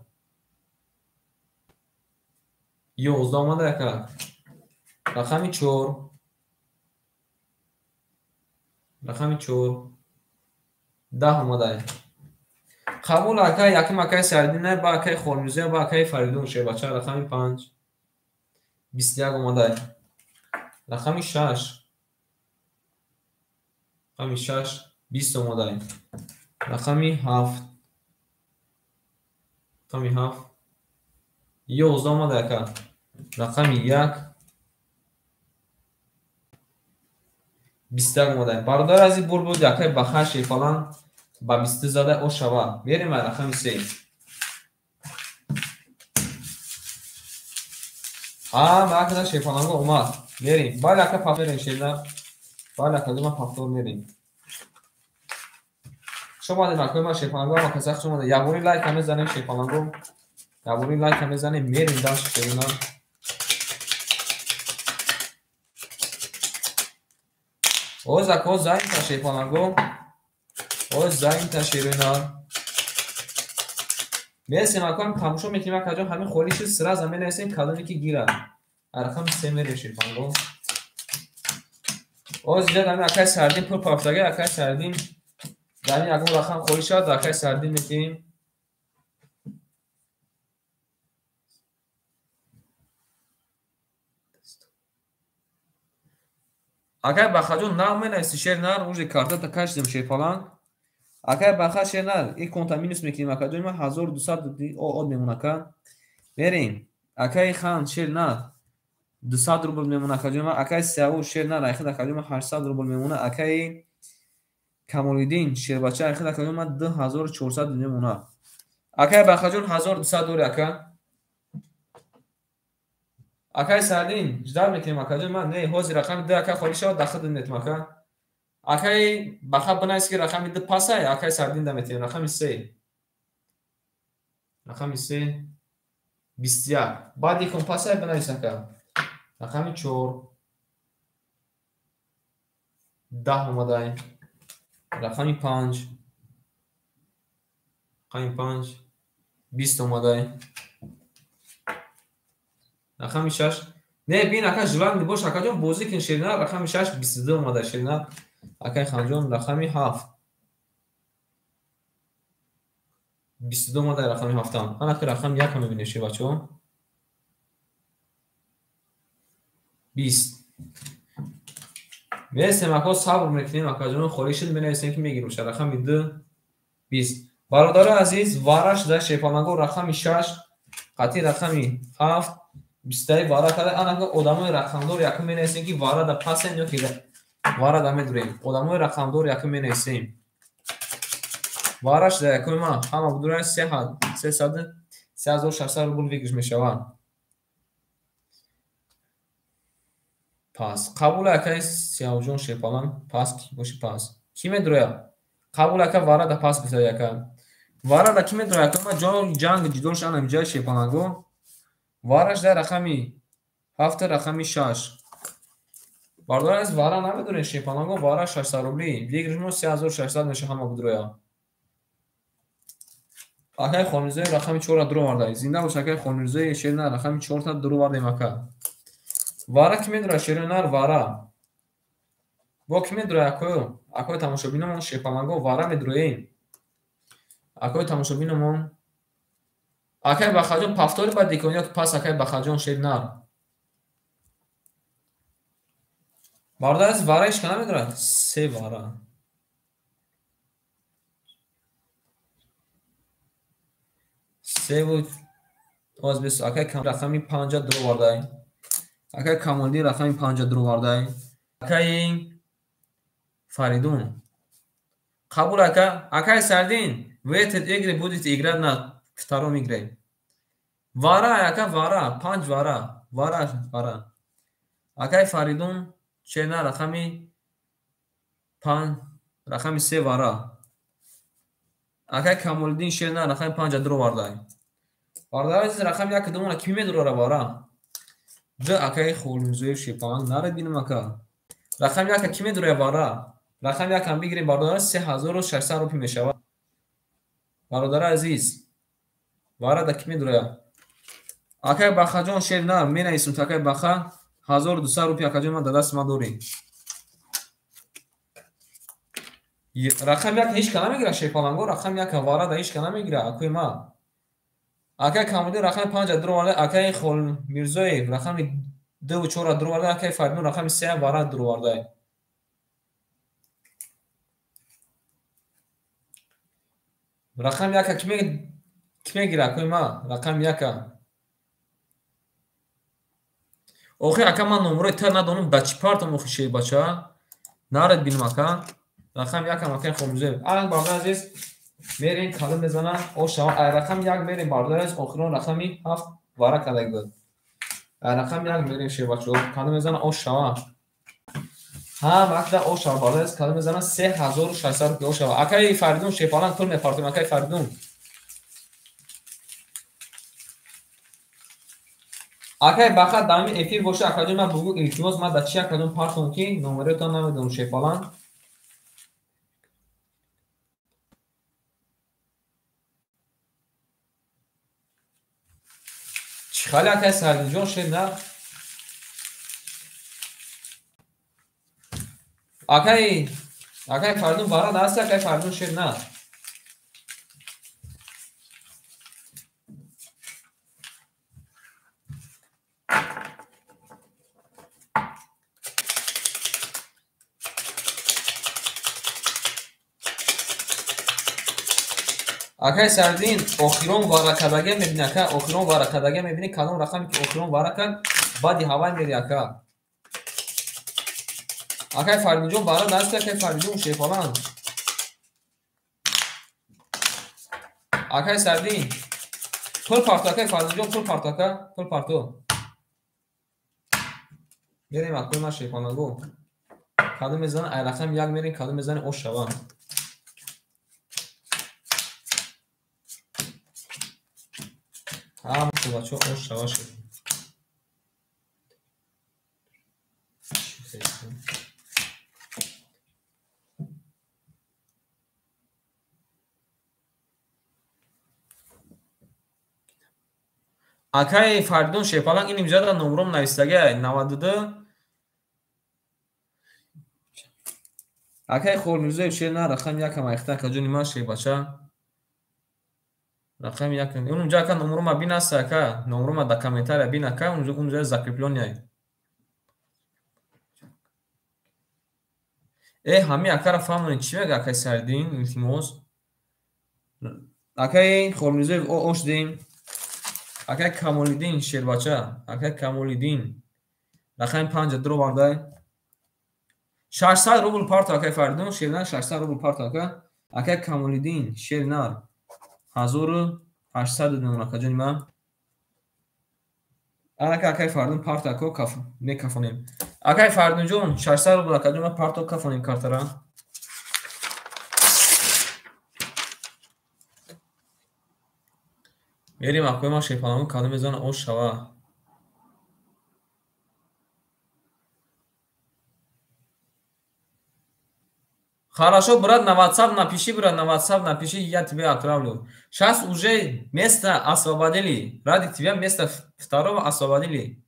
11 اومده اکا. رقم 4 رقم 4 10 اومده. قبول اکای یکم اکای سردینه با اکای خورمیزه با اکای فریدون شه بچه. رقم 5 21 اومده. رقم 6 رقم 6 20 اومده. رقم 7 رقم 7 11 اومده اکا. رقم 1 21 اومدن. برادر عزیز بول بود یکی بخش فلان با 20 زده او شوا بریم رقم 3. ما کدا شیفانانگو اومد بریم بالا که پاپر انشالله بالا کدوم پاپتور میریم. شما دیدن که ما شیفانانگو ما کسخ شما یا بوری لایک هم بزنیم شیفانانگو یا بوری لایک هم بزنیم میریم دانش شیفانا. اوز اکو زاین تا شیفانانگو اوز زاین تا شیرینا میرسیم اکو تماشا میکنیم که همین خولیش سر زمین هستیم کدومی که گیره رقم 3 میره شیفانانگو. اوز اینجا داریم اکای سردین پر پافتاگه اکای سردین داریم اگه رقم خولی شد اکای سردین میکنیم. اگر بخاجون نام نمیسی شیر نار اونجا کارتا تا کاش دم شیر فلان اگر بخاش شیر نار این کنتامینوس میکنیم اگر دویم 1200 او میمونه که بریم اگر خان شیر نار 200 روبل میمونه که دویم اگر سیاو شیر نار اخیر اگر دویم 800 روبل میمونه اگر کمالدین شیر بچه اخیر اگر دویم 2400 میمونه اگر بخاجون 1200 دوره اگر اکای سردین جدار میکنیم اکای من نه حوزی رقم 2 اکای خالی شد داخل دنیت مکان اکای بخاب بنایست که رقم 2 پاسه اکای سردین دمیتیم رقم 3 رقم 3 21 بعد یکم پاسه بنایست که رقم 4 10 اومده رقم 5 رقم 5 20 اومده رقم 6 نه بین اکا جلان باش اکا جون بوزی کن شیرنا رقم 6 22 اومده شیرنا اکا خانجون رقم 7 22 اومده رقم 7 انا که رقم 1 هم میبینی شی بچو 20 میرسیم اکا صبر میکنیم اکا جون خوریشید بنویسیم که میگیریم رقم 2 20 برادر عزیز وارش در شیفانگو رقم 6 قطعی رقم 7 بیشتری وارد کرده آنها آدمای رقمدار یکی می نویسیم که وارد پاسن یا که وارد میدونیم آدمای رقمدار یکی می نویسیم وارش در یکی ما همه بدون 3600 روبل ویگش میشوند. پاس قبول اکای سیاوجون شیپالان پاس کی باشه پاس کی میدونه قبول اکا وارد پاس بسه یکا وارد کی میدونه اکا ما جنگ جدولش انم جای شیپالانگو وارش در رقمی 7 رقمی 6 باردار از وارا نمیدونه شیپالانگو وارا 600 روبلی دیگرشون 3600 میشه همه بدرویا اکای خونریزه رقمی 4 درو وارد زنده باشه اکای خونریزه شیرنا رقمی 4 تا درو وارد مکا وارا کی میدونه شیرنا وارا با کی میدونه اکای تماشابینمون شیپالانگو وارا میدونه اکای تماشابینمون اکای بخاجون پافتوری باید دیکنیا که پاس اکای بخاجون شیرنا باردار از وارایش کنه میدونه 3 وارا 3 بود از بس اکای کم رقمی 50 درو وارده اکای کمالی رقمی 50 درو وارده اکای فریدون قبول اکای سردین ویت ایگری بودیت ایگرد نه فتارو میگره وارا اکای وارا 5 وارا اکای فریدون چه رقمی 5 رقمی 3 وارا اکای کمالدین شیر نه رقمی 5 درو وارده باردار از رقم یک دومونه کی میدونه را وارا ده اکای خولمزوی شیپان نره بینم اکا رقم یک کی میدونه وارا رقم یک هم بگیریم باردار 3600 روپی میشود برادر عزیز وارا ده کی میدونه اکای بخا جان شیر نه می نویسم تا اکای بخا 1200 روپی اکا جان من دست ما دوری رقم یک هیچ کنه میگیره شیپالانگو رقم یک وارا ده هیچ کنه میگیره اکوی ما اکای کامودی رقم 5 درو وارده اکای خول میرزوی رقم 2 و 4 درو وارده اکای فردون رقم 3 وارا درو وارده رقم یک کی میگیره اکوی ما رقم یک اوخی اکا من نمره تا ندونم بچه پارت مخشی بچه нарад бинем ака. рақам якам акаи хомӯзев алан бардор азиз мерем калим мезана ошава рақам як мерем бардор аziz охирон рақами 7 вара кадаг буд рақам як мерем шебачо калим мезана ошава ҳам акда ошава бардор аziz калим мезана 3600 рупия ошава акаи фаридун шепалан пул мепартем акаи фаридун акаи бахат дами эфир боша акаҷон ма бугу илтимос ма да чи акаҷон партон ки номеретон намедонам шепалан чихали акаи сардиҷон шена акаи фардун барад аст акаи фардун шена акаи сардин охирон варакадаге мебини ака охирон варакадаге мебини калон рақаме ки охирон варакад баъди ҳавай мери ака акаи фаридунҷон барад аст акаи фаридун шефалан акаи сардин пул парто акаи фаридунҷон пул парто ака пул парто мерем акои ма шефалангу калон мезана ай рақам як мерем калон мезани ошава бачо ошава шед акаи фаридун шепалан ин имҷода номром навистаги 92 акаи холмирзоев шена рақам якам айхта акаҷони ман шебача рақами як унҷа ака номрума бин аст ака номрума да комментария бин ака унҷа закреплёняй ҳами акара фаҳмонед чӣ мега акаи сардин илтимос акаи холмирзоев ош дем акаи камолиддин шербача акаи камолиддин рақами 52 бардай 600 рубл парто акаи фаридун шернар 600 рубл парто ака акаи камолиддин шернар 1800 динар акаҷони ман ака акаи фаридун парто ако мекафонем акаи фаридунҷон 600 рубл акаҷони ман парто кафонем картара мерем акои ман шепаламу калон мезана ош шава Хорошо, брат, на WhatsApp напиши, брат, на WhatsApp напиши, я тебя отправлю. Сейчас уже место освободили. Ради тебя место второго освободили.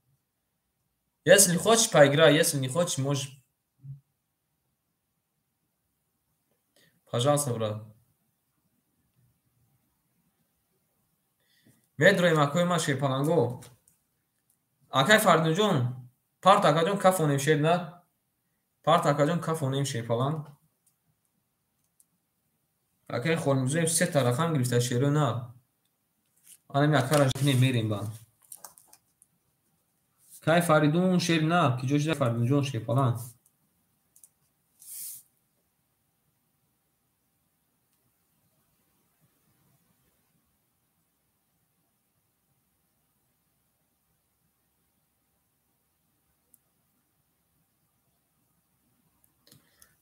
Если хочешь, поиграй. Если не хочешь, можешь. Пожалуйста, брат. Медроем акои ма шепаланго. Акай фардунҷон. Парт акаҷон кафонем шерна. Парт акаҷон кафонем шепалан. акаи холмирзоев 3 та рақам гирифта шеро на анами акараш не мерем ба кай фаридун шер на ки ҷошида фаридунҷон шепалан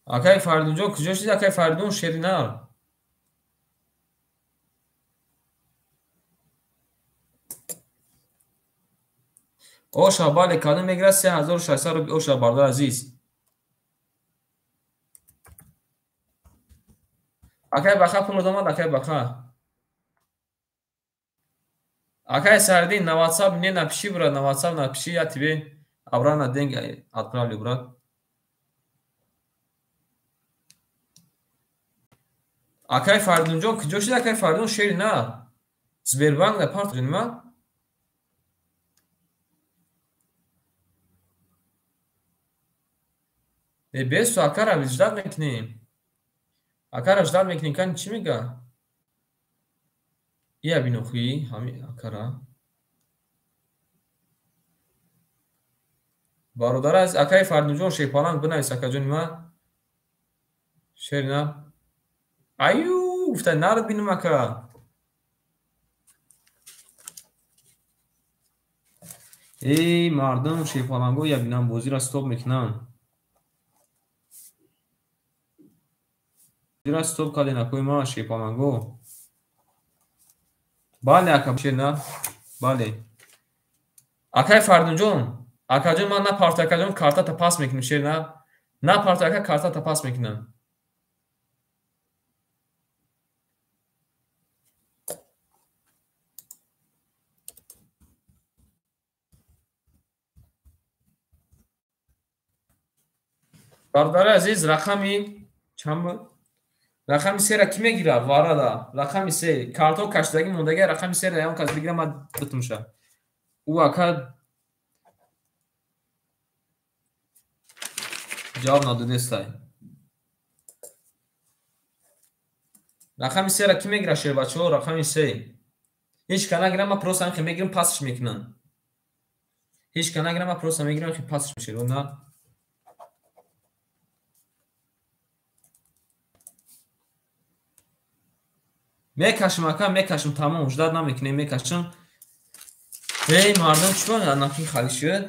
акаи фаридунҷон ки ҷошида акаи фаридун шеринар оша бале калон мегирад 3600 рубли оша бардар азиз акай баха пул одамад акай баха акай сардин на WhatsApp не напиши брат на WhatsApp напиши я тебе обратно деньги отправлю брат акай фардунҷон ки ҷошида акай фардун шери на Сбербанк да парт нима бесу акара ждат мекунем акара ждат мекунем кани чӣ мега ия бинохӣ ҳами акара бародар аз акаи фардунҷон шепаланд бинавис акаҷони ма шерина аю гуфта нард бинум ака мардум шефаланго ябинам бозира стоп мекунанд бозира стоп кардем акои ма шефаланго бале ака шерина бале акай фардунҷон акаҷон ман на партакаҷон картата пас мекунам шерина на партака картата пас мекунам бародари азиз рақами чанд буд рақами сера кӣ мегирад варада рақами се картҳо кашидаги мондаги рақами сера он кас бигира ман битумша ӯ ака ҷавоб надодестай рақами сера кӣ мегира шербачаҳо рақами се ҳеҷ ка нагира ман просто ҳамихе мегирам пасш мекунам ҳеҷ ка нагира ман просто мегирам ҳамихе пасш мешавад на мекашам ака мекашам тамом ждат намекунем мекашам мардум чӣ наки халӣ шуд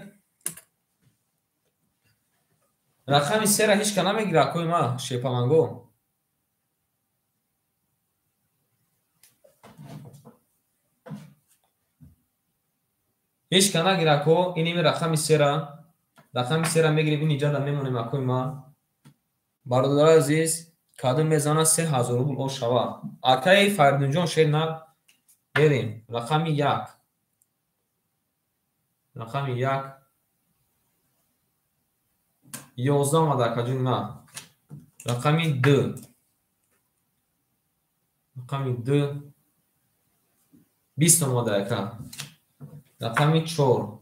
рақами сера ҳеҷ ка намегира акои ма шепаланго ҳеҷ ка нагира ако иними рақами сера мегирем ин иҷада мемонем акои ма бародари азиз кадом мезанад 3000 рубл оз шавад акаи фаридунҷон шерна берем рақами як рақами як 11 омада акаҷон на рақами 2 рақами 2 20 омада ака рақами 4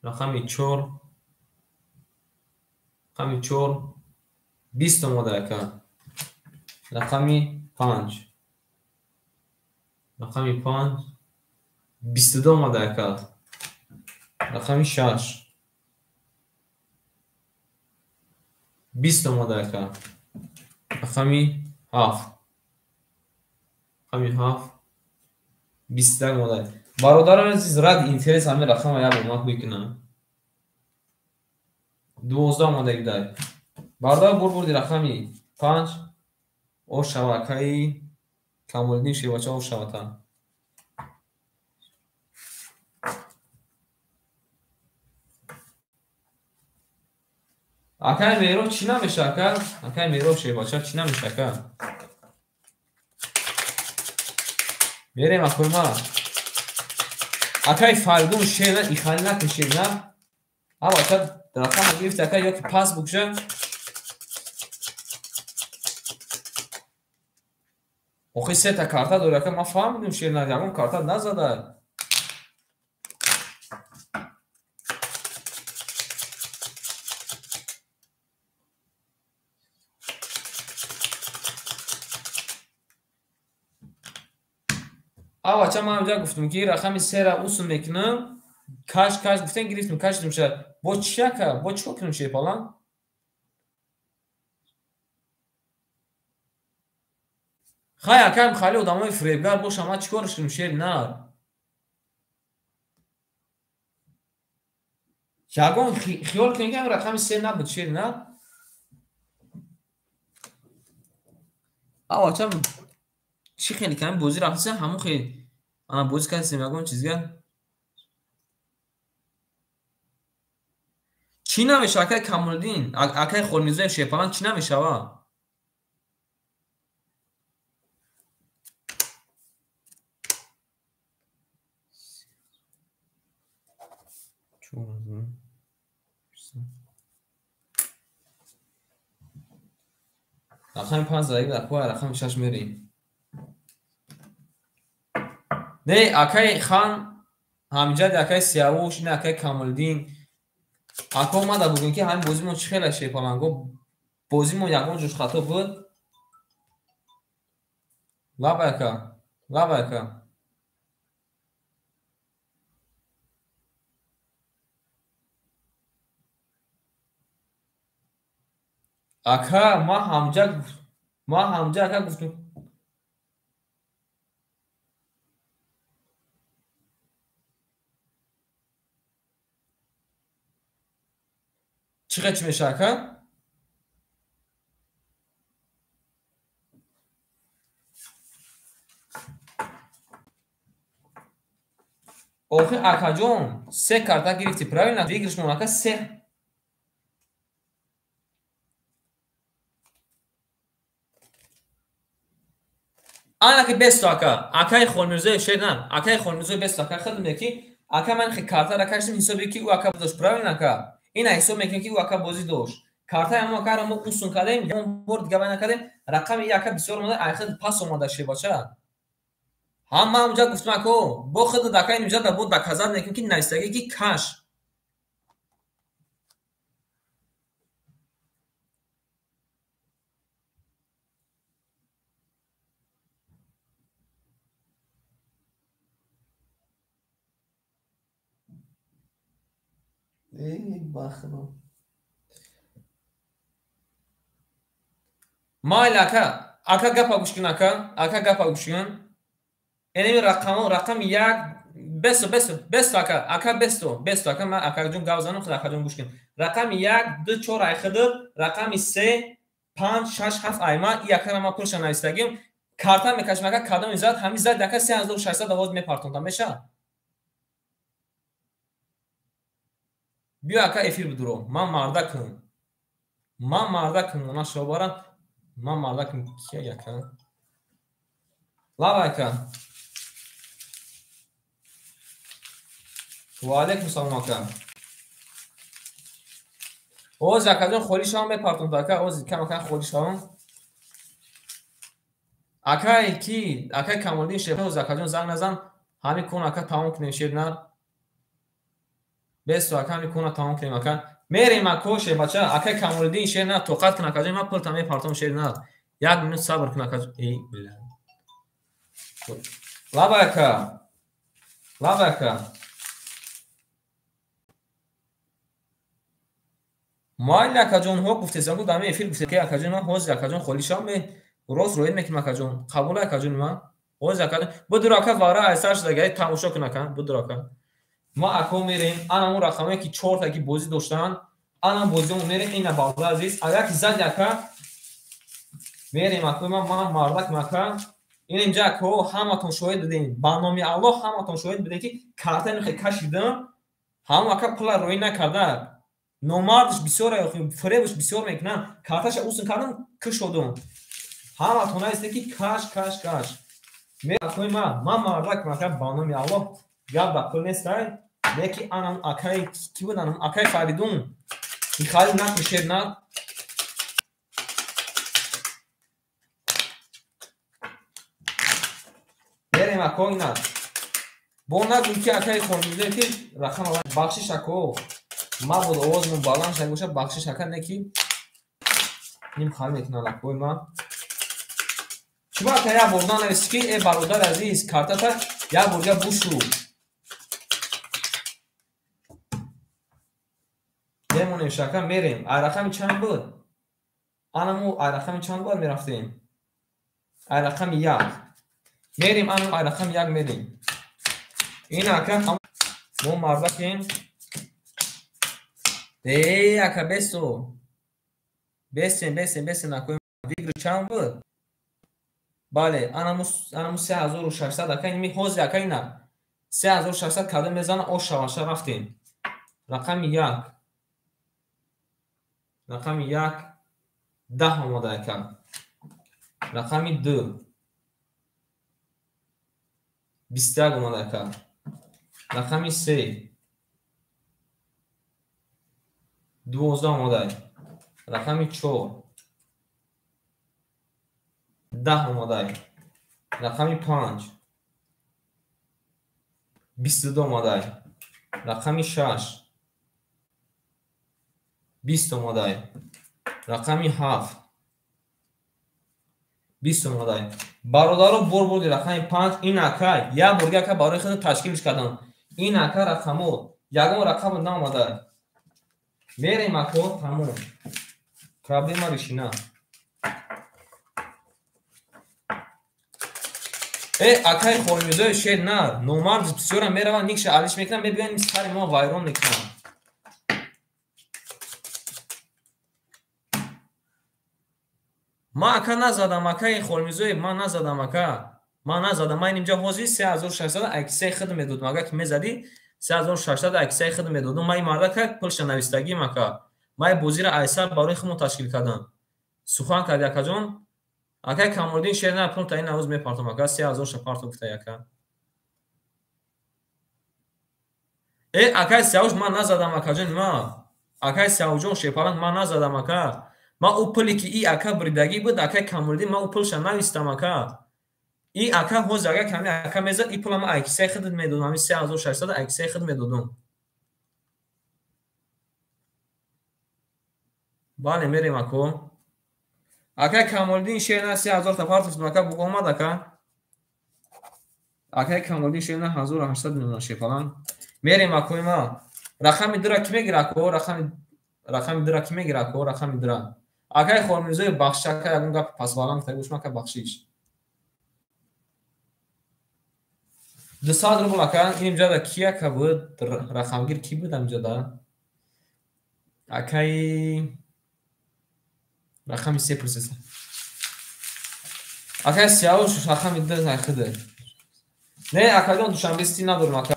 рақами 4 рақами 4 20 омада ака рақами 5 рақами 5 22 омада ака рақами 6 20 омада ака рақами 7 рақами 7 21 омада бародарам азиз ради интерес ҳамин рақама як омад бикунам 12 омада гидай бардар бурбурди рақами 5 оз шава акаи камолиддин шевача оз шавата акаи меҳроб чӣ намеша ака акаи меҳроб шевача чӣ намеша ака мерем акои ма акаи фаридун шена ихани накун шена авача рақама гирифти ака ёки пас букша охи сета карта дори ака ман фаҳмидим шерна ягон карта назада авача ман онҷа гуфтум ки рақами сера усл мекунам каш гуфтем гирифтим кашидимша бо чӣ ака бо чӣ кор кунем шепалан хай акаем хали одамои фиребгар бошам ман чӣ корш кунем шер на ягон хиёл кунем ки рақами се набуд шер на авача чӣ хеле ками бозӣ рафтасе ҳамон хел ана бозӣ кардем ягон чизга чӣ намеша акаи камолиддин акаи холмирзоев шепалан чӣ намешава рақами 5 заида акои рақами 6 мерем не акаи хан ҳамиҷади акаи сиявуш ин акаи камолиддин ако омада будем ки ҳамин бозимон чӣ хела шепаланго бозимон ягон ҷош хато буд лабай ака Ака, ма ҳамҷа ака гуфтум. Чӣ меша ака? Охир акаҷон, 3 карта гирифтӣ, правильно? Выигрышмон ака 3. Ана ки 20 ака. Акаи Хонмирзоев шернам. Акаи Хонмирзоев 20 ака хадме ки ака ман хи картара каштам ҳисоби ки ӯ ака дошт, правильно ака? Ина ҳисоб мекунем ки ӯ ака бозӣ дошт. Картаи ҳамон акаро мо усун кардем, ягон бор дига вай накардем. Рақами ака бисёр омада, айхад пас омада шебача. Ҳама ҳамҷа гуфтам ако, бо худ дакаи нимҷада бо даказад мекунем ки наистаги ки каш. Бахно. Майли ака гапа гӯш кун ака гапа гӯш кун. Энеми рақами 1 20 ака 20 ака ман акаҷон гап занам, худ акаҷон гӯш кун. Рақами 1 2 4 айхидир, рақами 3 5 6 7 айма и акара ман пулша наистагим. Карта мекашам ака кадом зад, ҳами зад ака 3600 овоз мепартонда меша. Биё ака эфир бидуро. Ман мардакам. Она шобарам. Ман мардакам кия ака. Лава ака. Ва алейкум салом ака. Оз акаҷон холи шавам мепартонда ака. Оз кам ака холи шавам. Акай Камолиддин шеф оз акаҷон занг назан. Ҳами кун ака тамом кунем шебнар. 20 ака ҳами куна тамом кунем ака. Мерем ако шебача. Акай Камолиддин шебнар тоқат кун акаҷон ман пулта мепартом шебнар. 1 минут сабр кун акаҷон. Эй била. Лава ака. Майли акаҷон ҳо гуфтесам ку дами эфир гуфте ки акаҷон ман ҳозир акаҷон холи шавам ме рост роҳед мекунам акаҷон. Қабул акаҷон ман. Ҳозир акаҷон будур ака вара айсар шудагаи тамошо кун ака. Будур ака. Ма ако мерем ана он рақаме ки 4 та ки бозӣ доштан. Ана бозион мерем ина банда азиз. Агар ки зад ака мерем ако ман мардакам ака. Ин инҷа ако ҳаматон шоҳид будем. Ба номи Аллоҳ ҳаматон шоҳид будем ки карта нухе кашидам. Ҳама ака пула рӯй накарда. Номардш бисёр охи фребш бисёр мекунам. Карташа усун кардам кушодум. Ҳаматон аст ки каш. Ме акои ман мардакам ака ба номи Аллоҳ. Гап ба пул нестай. Леки анам акай ки буд анам акай Фаридун. Ки хали накушед на. Мерем ако ина. Бо нагӯй ки акай Хонмирзоев ки рақам бахшиш ако. Ма буд овозмон баланд шуда боша бахшиш ака не ки ним хал мекунад акои ман. Чума ака я борда навист ки э бародар азиз картата я борга бушу. Демонем шака мерем. Ай рақами чанд буд? Анаму ай рақами чанд буд мерафтем? Ай рақами 1. Мерем анам ай рақами 1 мерем. Ин ака мо мардакем. Ака бесен акои вигр чанд буд? Бале, анаму 3600 ака ими ҳозир ака ина 3600 када мезана ош шаваша рафтем. Рақами 1. Рақами 1 10 омада ака. Рақами 2 21 омада ака. Рақами 3 12 омада. Рақами 4 10 омада. Рақами 5 22 омада. Рақами 6 20 омада. Рақами 7 20 омада. Бародаро бор рақами 5 ин ака я борга ака барои худ ташкилш кардам. Ин ака рақамо ягон рақам намода. Мерем ако тамом. Проблема решена. Акай холмизои шер на номард бисёра мераванд никша алиш мекунам мебиёним сари мо вайрон мекунам. Ман ака назадам, акаи холмизои ман назадам, ака ман назадам. Ман инҷо ҳозир 3600 аксияи худ медодам. Агар ки мезади 3600 аксияи худ медодам. Ман ин марда ка пулша навистагим, ака ман бозира айсар барои худмон ташкил кардам. Сухан карди акаҷон. Акай Камолиддин шер на пул таин навоз мепартам, ака 3000 ша парту гуфта яка. Акай Сиявуш ман назадам, акаҷон нима? Акай Сиявуҷон шепаланг ман назадам, ака. Ман у пули ки и ака буридагӣ буд, акай Камолиддин ман у пулша навистам, ака. И ака ҳозир агар ками ака мезад, и пула ман аксияи худ медодам, ҳамин 3600 аксияи худ медодам. Бале, мерем ако. Акай Камолиддин шер на 3000 та парту гуфтам, ака бук омад, ака. Акай Камолиддин шер на 1800 медодам шепаланг. Мерем ако ма. Рақами дира ки мегира ако, рақами дира ки мегира ако, рақами дира. Акай Холмирзои бахшиш, ака ягон гап пасбаланд гуфта, гӯш ма, ака бахшиш. 200 рубл, ака. Ин имҷода ки ака буд? Рақамгир ки буд имҷода? Акай рақами 3%. Акай Сиявуш рақами 2 нахиде. Не, акаҷон душанбести надорум, ака.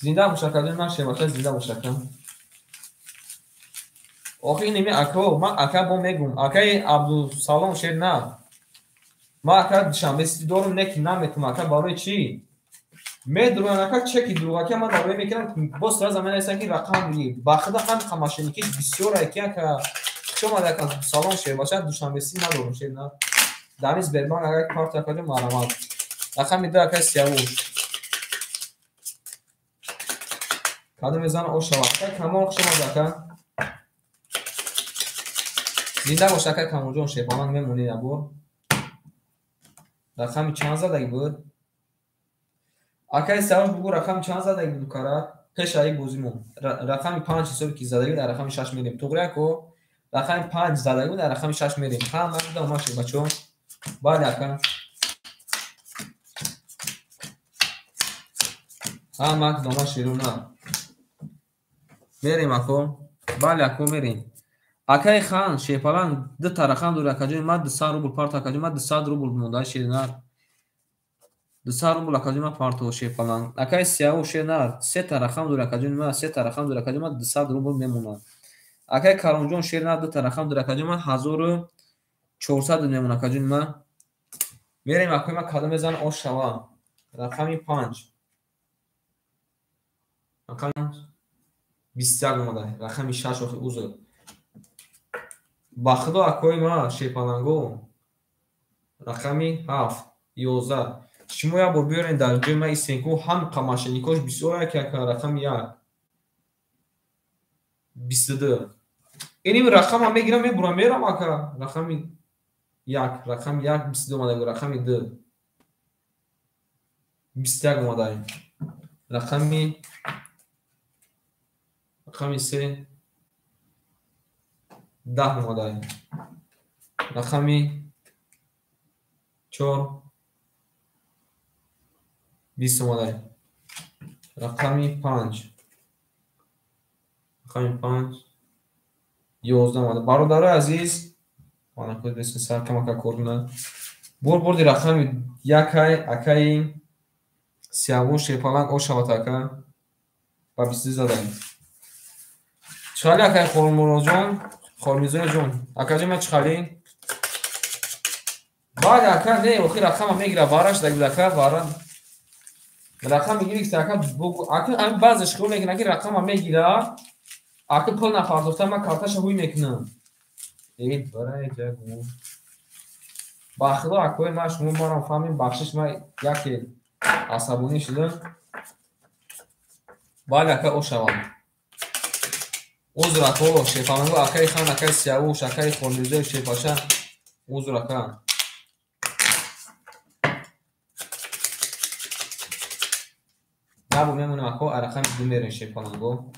Зинда бош, акаҷон нашем, ака зинда бош, ака. Охи ними ако, ман ака бо мегум. Акай Абдусалом шер на. Ман ака душанбести дорум, не ки наметум, ака барои чӣ? Медурам, ака чеки дуругаки ман дарои мекунам, боз сразу менависам ки рақам ба худа ҳам машиники бисёр аки ака. Шумо ака Абдусалом шер бошад, душанбести надорум шер на. Дами Сбербанк агар карта акаҷон марамад. Рақами 2 ака Сиявуш. Каду мезана ошава. Ака Камол шумо ака. Зинда бош, ака Камолҷон шепаланг мемонӣ ябор. Рақами чанд задаги буд? Акай Сиявуш бугӯ рақами чанд задаги буд карад? Пеша ин бозимон. Рақами 5 ҳисоби ки задаги дар рақами 6 мерем. Туғри ако? Рақами 5 задаги буд дар рақами 6 мерем. Ҳама ман маши бачо. Бале ака. Ҳама дома шируна. Мерем ако. Бале ако мерем. Акай хан шепаланг 2 та рақам дори акаҷон ман 200 рубл парт акаҷон ман 200 рубл монда ширина. 200 рубл акаҷон ман парто шепаланг. Акай Сиявуш шер 3 та рақам дори акаҷон ман 3 та рақам дори акаҷон ман 200 рубл мемонад. Акай Каромҷон шер 2 та рақам дори акаҷон ман 1400 мемонад акаҷон ман. Мерем ако ман кадом мезан ошава. Рақами 5. Рақам 21 омада. Рақами 6 охи узр. Ба худо акои ма шепаланго. Рақами 7, 11. Шумо ябор биёрен дар ҷои ма исенку ҳам қамашиникош бисёр аки ака рақами 1. 22. Иним рақама мегирам мебурам мерам ака. Рақами 1, рақами 1 22 омадаи, рақами 2 21 омадаи. Рақами 3 10 омадаи. Рақами 4 20 омадаи. Рақами 5. Рақами 5 11 омадаи. Бародарои азиз, мана худ бисин сар камака кор кунад. Бурди рақами 1 акаи Сиявуш шепаланг ошавад ака. Ба 22 задаи. Чхали акай Холмуроҷон, Холмизоҷон. Акаҷон ма чхали? Бале ака, не, охир рақама мегира бараш даги ака, бара. Рақам мегири ки ака бугу. Ака ам баъзе шикор мекунад ки рақама мегира. Ака пул нафардохта ма карташа ҳуй мекунам. Барай ҷагу. Ба худо акои ма шумо марам фаҳмем бахшиш ма яке асабонӣ шудам. Бале ака ошавам. Узр ако шепаланго акаи хан акаи Сиявуш акаи Холмирзои шепаша. Узр ака. Набу мемонем ако рақами 2 мерем шепаланго.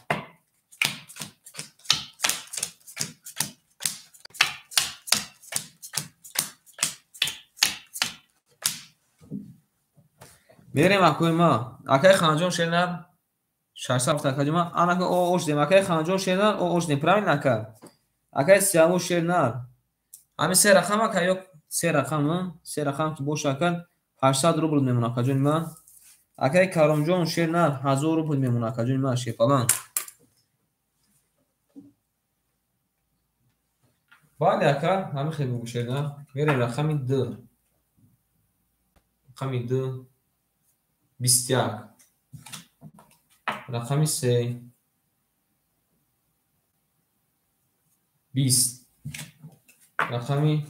Берем акои ма. Акай ханҷон шенар 600 акаҷима. Анака о ошдем. Акай ханҷон шенар о ошдем. Правильно ака? Акай сияву шенар. Ами се рақам ака ё се рақам, се рақам ки боша ака 800 рубл мемона акаҷони ма. Акай Каромҷон шенар 1000 рубл мемона акаҷони ма шефалан. Бале ака, ҳами хеле бушена. Мерем рақами 2. Рақами 2 21. Рақами 3 20. Рақами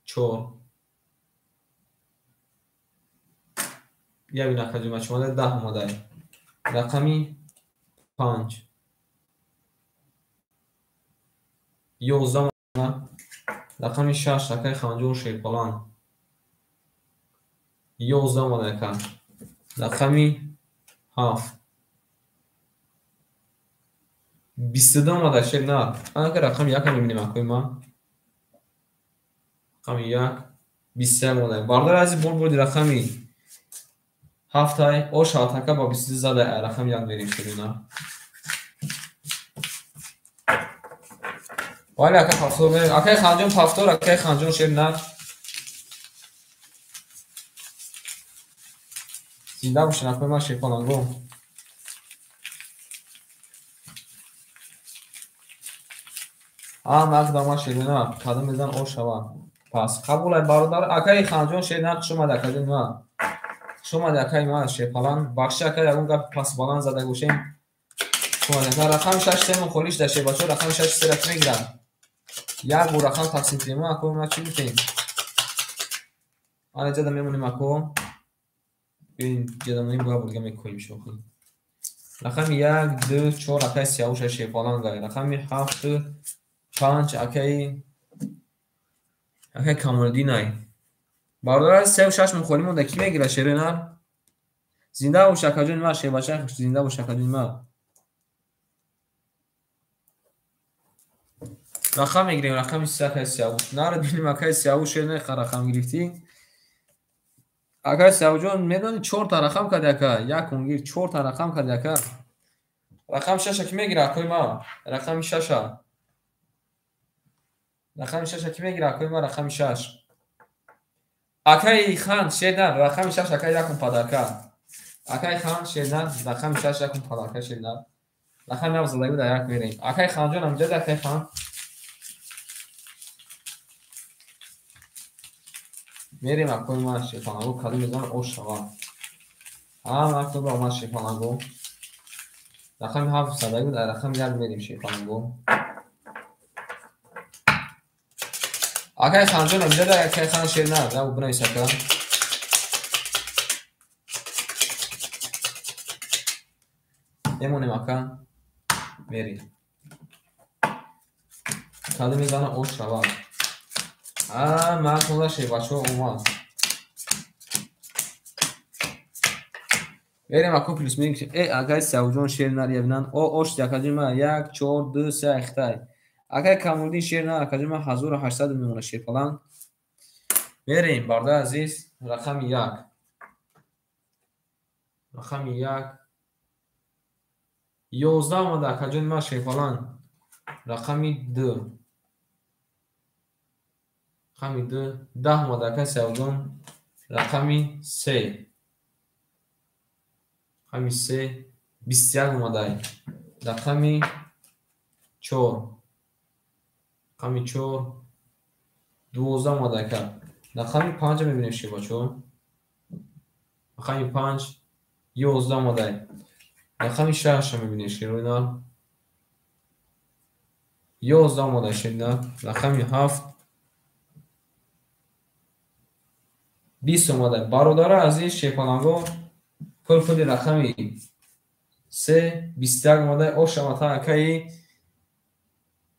4. Явин акаҷома шумода 10 омадай. Рақами 5. 11 рақами 6 акай ханҷон шефалан. 11 омадай ака. Рақами 7. 22 омадай шенар. Анака рақами 1 мебинем акои ма. Рақами 1 23 омадай. Бардор ази бурди рақами 7 ош атака ба 22 задай рақами 1 мерем шедуна. Вале ака ҳафтор мерем. Акай ханҷон ҳафтор акай ханҷон шенар. Зинда бошен акои ма шефалангу. Мак дама шедуна. Кадом мезан ош шава. Пас қабулай бародар. Акай ханҷон шенар хушомад акаҷони ма. Хушомад акай ма шефалан. Бахши акай ягон гап пас баланд зада гӯшем. Хушомад акай рақами 6 семон холиш даште бачо рақами 6 серак мегирад. Як бо рақам тақсим кунем ако ма чӣ бутем? Ана ҷада мемонем ако. Бин ҷада монем бо бурга мекунем шохи. Рақами 1 2 4 акай 36 шефалан гай. Рақами 7 5 акай Камолдинай. Бардор 36 мухоли монда ки мегира шерена? Зинда бош акаҷони ма шебача хуш зинда бош акаҷони ма. Рақам мегирем рақами 3 акай 37. Наро бинем акай 37 шерена рақам гирифтӣ. Акай савҷон медони 4 та рақам кади ака. Як унгир 4 та рақам кади ака. Рақам 6 ки мегира акои ма. Рақами 6. Рақами 6 ки мегира акои ма рақами 6. Акай хан шедан рақами 6 акай якум падака. Акай хан шедан рақами 6 якум падака шедан. Рақами авзадаги буда як мерем. Акай ханҷон амҷад акай хан. Мерем акои ма шефанагу каду мезон ош шава. Акои ба ма шефанагу. Рақами 700 буда рақами 1 мерем шефанагу. Акай ханҷон амҷад акай хан шерна да бунавис ака. Мемонем ака. Мерем. Каду мезона ош шава. Мақола шебачо омад. Берем ако плюс мегим акай савҷон шернар явнан о ош якаҷима 1 4 2 3 ахтай. Акай Камолдин шернар акаҷима 1800 мемона шефалан. Берем барда азиз рақами 1. Рақами 1 11 омада акаҷони ма шефалан. Рақами 2. Рақами 2 10 омада акай савҷон. Рақами 3. Рақами 3 21 омадай. Рақами 4. Рақами 4 12 омада ака. Рақами 5 мебинем шебачо. Рақами 5 11 омадай. Рақами 6 мебинем шерона. 11 омадай шерона. Рақами 7 20 омадай. Бародара азиз шефанаго пул-пули рақами 3 21 омадай ошавата акаи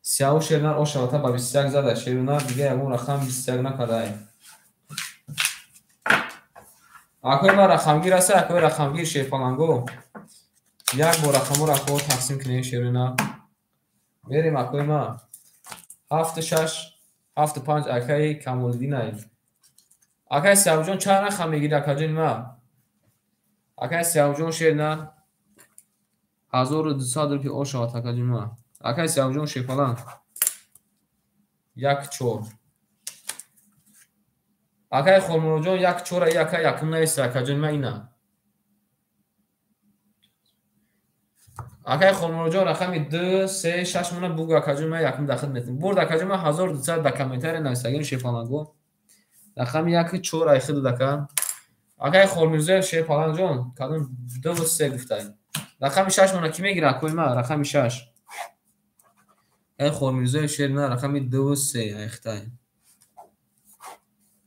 сияву шернар ошавата ба 21 зада шерунар дига ягон рақам 21 накадай. Акои ма рақамгир аст акои рақамгир шефаланго. Як бо рақаморо ако тақсим кунем шерунар. Мерем акои ма 7 6 7 5 акаи Камолдинай. Акай савҷон чанд рақам мегири акаҷони ма? Акай Сиявҷон шерна 1200 рупи ошава такаҷума. Акай Сиявҷон шефалан 1-4. Акай Холмуроҷон 1-4 яка якумна эс такаҷума ина. Акай Холмуроҷон рақами 2-3-6 мона буг акаҷума якум дахид метн. Бурд акаҷума 1200 да комментария нависагин шефалангу. Рақами 1-4 айхиду дака. Акай Холмирзоев шефаланҷон кадом 2-3 гуфтай. Рақами 6 мона ки мегира акоима рақами 6. Акай Холмирзоев шерна рақами 2-3 айхтай.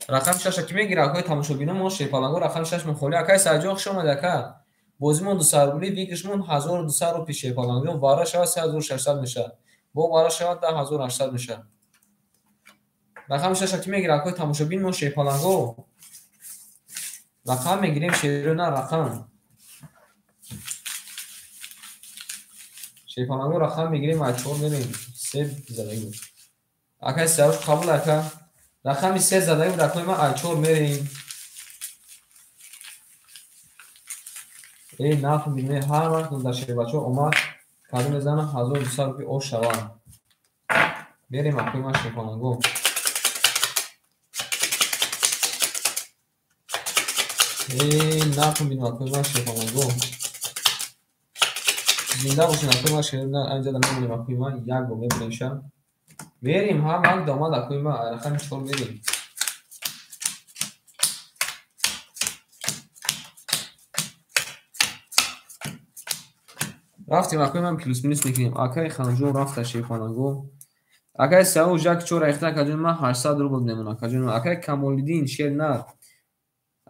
рақами 6 ки мегира акои тамошобино мо шефалангу рақами 6 мон холи акай саҷон хушома дака. Бозимон 200 рубли викишмон 1200 рупи шефалангу вара шава 3600 меша. Бо вара шава 10800 меша. рақами 6 ки мегира акои тамошобин мо шефалангу. рақам мегирем шерона рақам. шефалангу рақам мегирем ачор мерем 3 задаги. Акай савш қабул ака. рақами 3 задаги рақами ма ачор мерем. ای نفهم بیمه هر وقت در شهر بچه ها اومد کدو میزنه 1200 روپی او شوان بریم اکوی من شفانگو ای نفهم بیمه اکوی من شفانگو زنده باشین اکوی من شهر اینجا در میبینیم اکوی من یک گومه بریشم بریم هم وقت داماد اکوی من رقم 4 بریم رفتیم اکوی من پلوس مینوس میکنیم اکای خانجون رفت شیفانگو اکای ساو جک چور ایخته کجون ما 800 روبل میمونه کجون اکای کمالدین شیر نه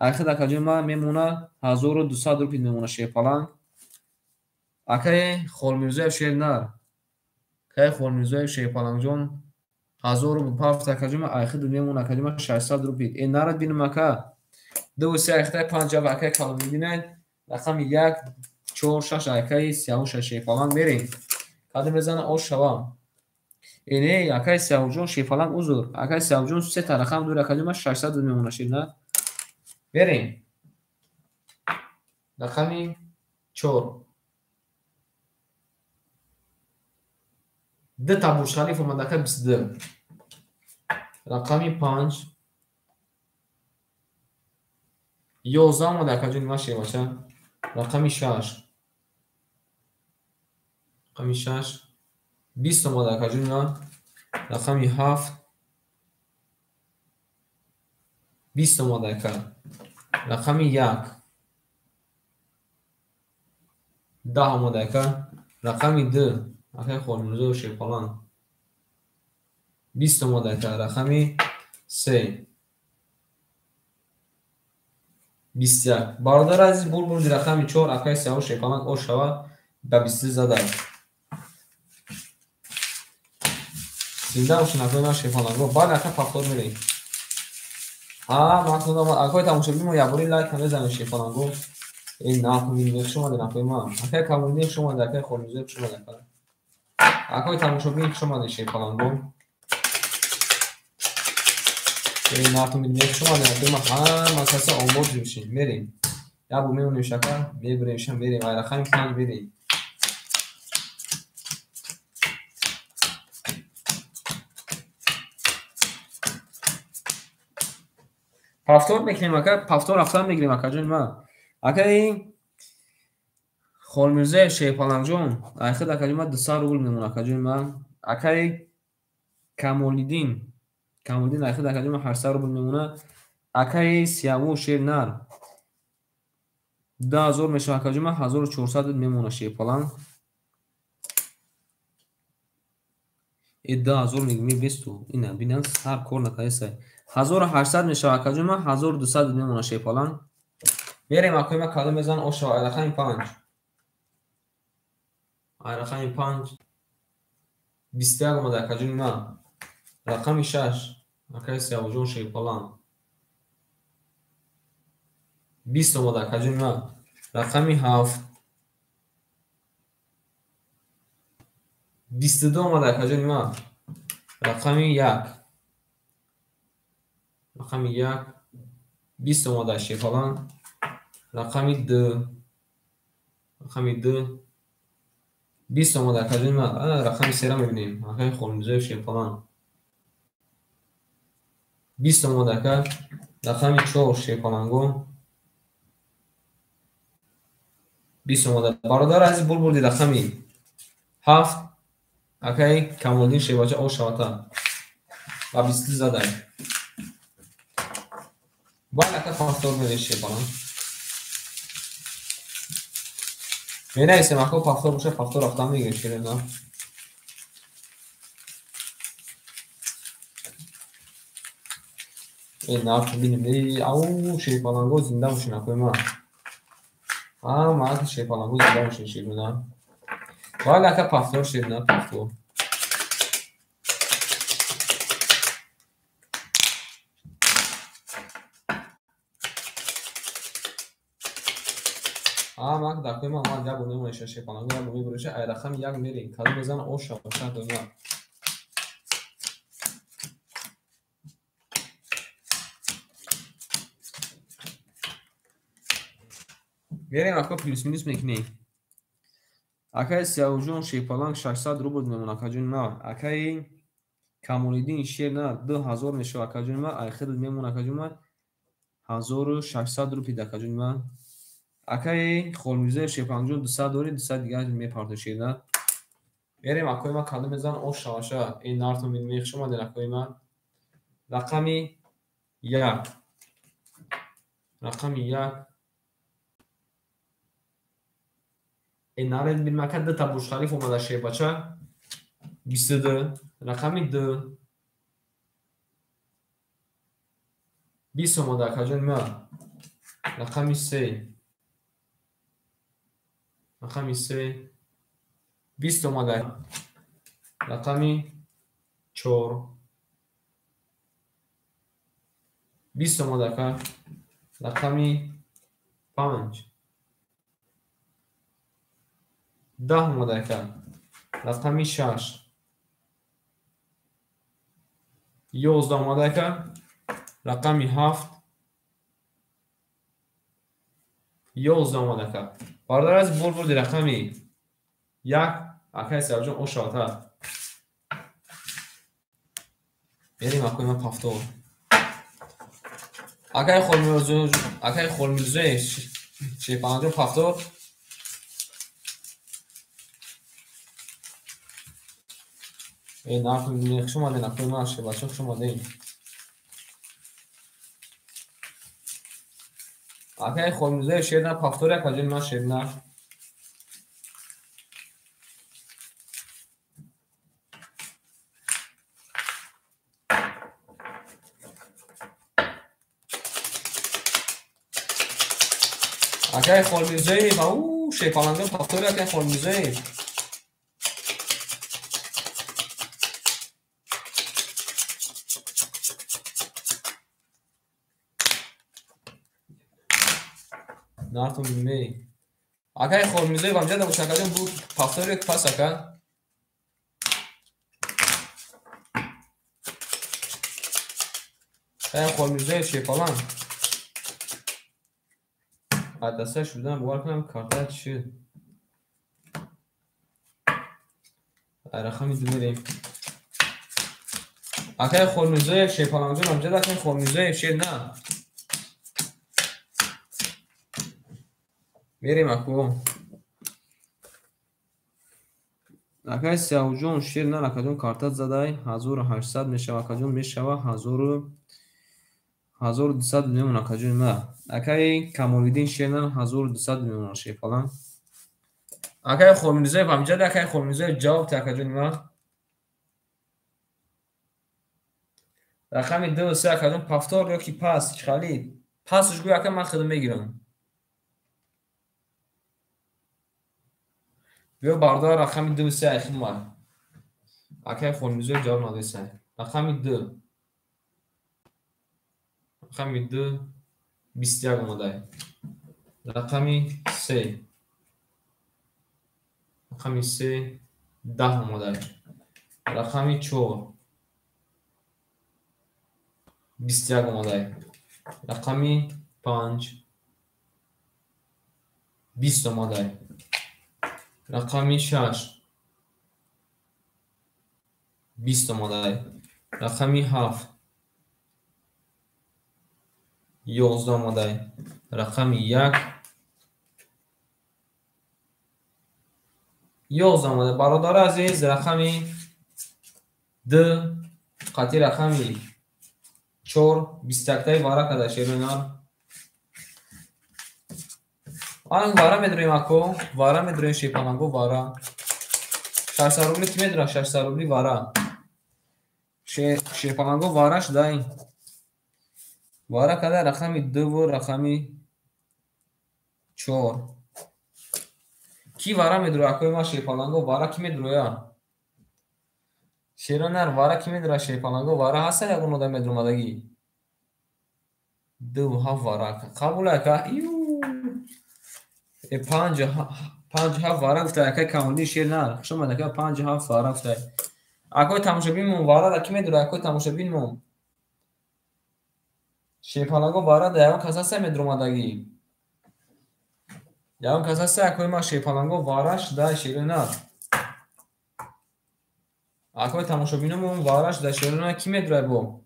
ایخته کجون ما میمونه 1200 روپی میمونه شیفالان اکای خولمیرزوی شیر نه اکای خولمیرزوی شیفالان جون 1000 روبل پافت کجون ما ایخته میمونه کجون ما 600 روپی این نرد بینم اکا دو سه ایخته 5 جواب اکای کمالدین رقم 1 4 6 акай сиявуша шефалан мерем кадом мезана ош шавам эне акай сиявҷон шефалан узур акай сиявҷон се тарақам дур акадима 600 мемона шина мерем рақами 4 д табуш халиф омадака 22 рақами 5 11 омадака ҷон машевача рақами 6 рақами 6 20 омада кажуна рақами 7 20 омада ка рақами 1 10 омада ка рақами 2 акай холмурзо шефалан 20 омада ка рақами 3 21 бародар азиз бурбурди рақами 4 акай сияву шефалан ош шава ба 20 задай зинда бошин акои ман шефаланго баъд ака пахтор мерем махмудам акои тамошобин мо ябори лайк намезанем шефаланго ин нафҳамид мехушомадин акои ман акай камулдин хушомади акай холмузои хушомади акои тамошобин хушомадин шефаланго ин нафҳамид мехушомадин акои ман ҳама каса омод бошин мерем ябу мемонем шакар мебиремшам мерем ай рақами 5 берем пафтор мекунем ака пафтор рафтан мегирем акаҷон ма акаи холмирзоев шефаланҷон айхид акаҷон ма 200 рубл мемона акаҷон ма акаи камолидин айхид акаҷон ма 800 рубл мемона акаи сияву шернар 2000 мешава акаҷон ма 1400 мемона шефалан и 2000 мебесту ина бинан ҳар кор накаесай 1800 мешава акаҷон ма 1200 мемона шефалан мерем акои ма кадом мезан ошава айрақами 5 айрақами 5 21 омада акаҷон ма рақами 6 акаи сиявҷон шефалан 20 омада акаҷон ма рақами 7 22 омада акаҷон ма рақами 1 рақами 1 20 омада шефалан رقمی دو. رقمی دو. 20 اومده کجای ما؟ رقم سه را میبینیم. رقم خورمیزه شیپالان. 20 اومده که رقم 4 شیپالانگو. 20 اومده. برادر عزیز بول بردی رقمی 7. اکای کمالدین شیباچه او شواتا. و 20 زده. باید اکا پافتور میره شیپالان. میره ایسه مکو پافتور بشه پافتور اختام میگه شیره نه. این نفت بینیم ای او شیپالانگو زنده باشین اکوی ما. ما شیپالانگو زنده باشین شیره نه. باید اکا پافتور شیره نه پافتور. ما دکوی ما یا بونی مونشه شیپالانگو یا بونی بروشه ای رقم یک میرین کدوم بزن او شواتا دوی ما. میریم اکا پلیس مینیس میکنیم. اکای سیاوجون شیپالانگ 600 روبل میمونه کجون ما. اکای کمالیدین شیر نه 2000 میشه کجون ما. اخیر میمونه کجون ما 1600 روپی در کجون ما. اکای خورمیزه شیپالانجون 200 دوری 200 دیگه میپارده شیر نه. میریم اکای ما کدوم میزن او شواشه این نارتو میخ شما در اکای ما. رقمی 1. رقمی 1. این نارد بین مکد تا بورج خلیفه اومده شیپاچه 22. رقمی 2. 20 اومده کجون ما. رقمی 3. رقمی 3. 20 اومده. رقمی 4. 20 اومده که رقمی 5. 10 اومده که رقمی 6. 11 اومده که رقمی 7. 11 اومده که برادر از بول بردی رقمی 1. اکای سیاوجون او شاته. بریم اکای ما پافتور. اکای خورمیزه شیپالانجون پافتور. این نارتون میخ شما دین اکای ما شیپاچه شما دین. اکای خورمیزه شیر نه پافتور یک کجون ما شیر نه. اکای خورمیزه و او شیپالانجون پافتور اکای خورمیزه. نارتون میمی. اکای خورمیزه و امجد باشه کجون بود پافتور یک پاس اکا. اکای خورمیزه شیپالان. دسته شدن بوار کنم کارتا چی رقمی دو میریم. اکای خورمیزه شیپالانجون امجد اکای خورمیزه شیر نه. میریم اکو اکای سیاوجون شیر نه اکجون کارتا زده 1800 میشه اکجون میشه 1200 میمونه اکجون ما. اکای کمالیدین شیر نه 1200 میمونه شیپالان. اکای خورمیزه و امجد اکای خورمیزه جواب تا اکجون ما. رقمی 2 و 3 اکجون پافتور یا کی پاس خالی پاسش گویا که من خودم میگیرم. بیا باردار رقمی 2 و 3 اخیم مار. اکای خورمیزه جواب ناده 3. رقمی 2. رقمی 2 21 اومده. رقمی 3. رقمی 3 10 اومده. رقمی 4 21 اومده. رقمی 5 20 омадай. Рақами 6 20 омадай. Рақами 7 11 омадай. Рақами 1 11 омадай. Бародари азиз, рақами 2 қати рақами 4 21 вара када шерунар. Ан вара медурем ако, вара медурем шепаланго вара. 600 рубли ки медура? 600 рубли вара. Шепаланго вара шудай. Вара када рақами 2 ва рақами 4. Ки вара медура ако ма шепаланго вара ки медуроя? شیرانر وارا کی میدونه شیپالانگو وارا هست یا اون آدم میدونه مادگی دو ها وارا قبوله که ایو پنج ها وارا گفته اکه کاملی شیرانر شما دکه 5 ها وارا گفته اکوی تماشابین مون وارا دا کی میدونه اکوی تماشابین مون شیپالانگو وارا دا یا اون کسا سه میدونه مادگی یا اون کسا سه اکوی ما شیپالانگو واراش دا شیرانر اکوی تماشابینمون وارش در شیرانه کی میدونه بو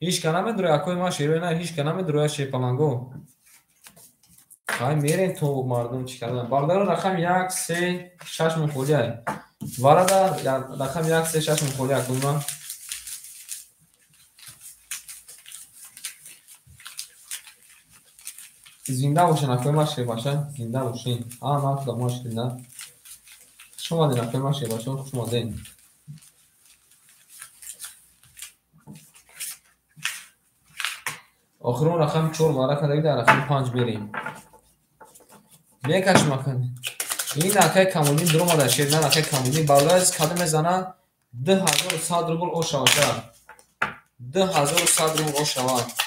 هیچ کنه میدونه اکوی ما شیرانه هیچ کنه میدونه شیپالانگو خواهی میرین تو مردم چی کردن باردار رقم 1 3 6 مخولیه وارده رقم 1 3 6 مخولیه اکوی ما زنده باشن اکوی ما شیر باشن زنده باشین من تو دماش کنده شما دین اکوی ما شیر باشن شما دین آخرون رقم 4 واره کده در رقم 5 بریم میکش مکن این اکوی کمونی درو ماده شیر نه اکوی کمونی بالا از کده میزنه 2100 روبل او شواشه 2100 روبل او شواشه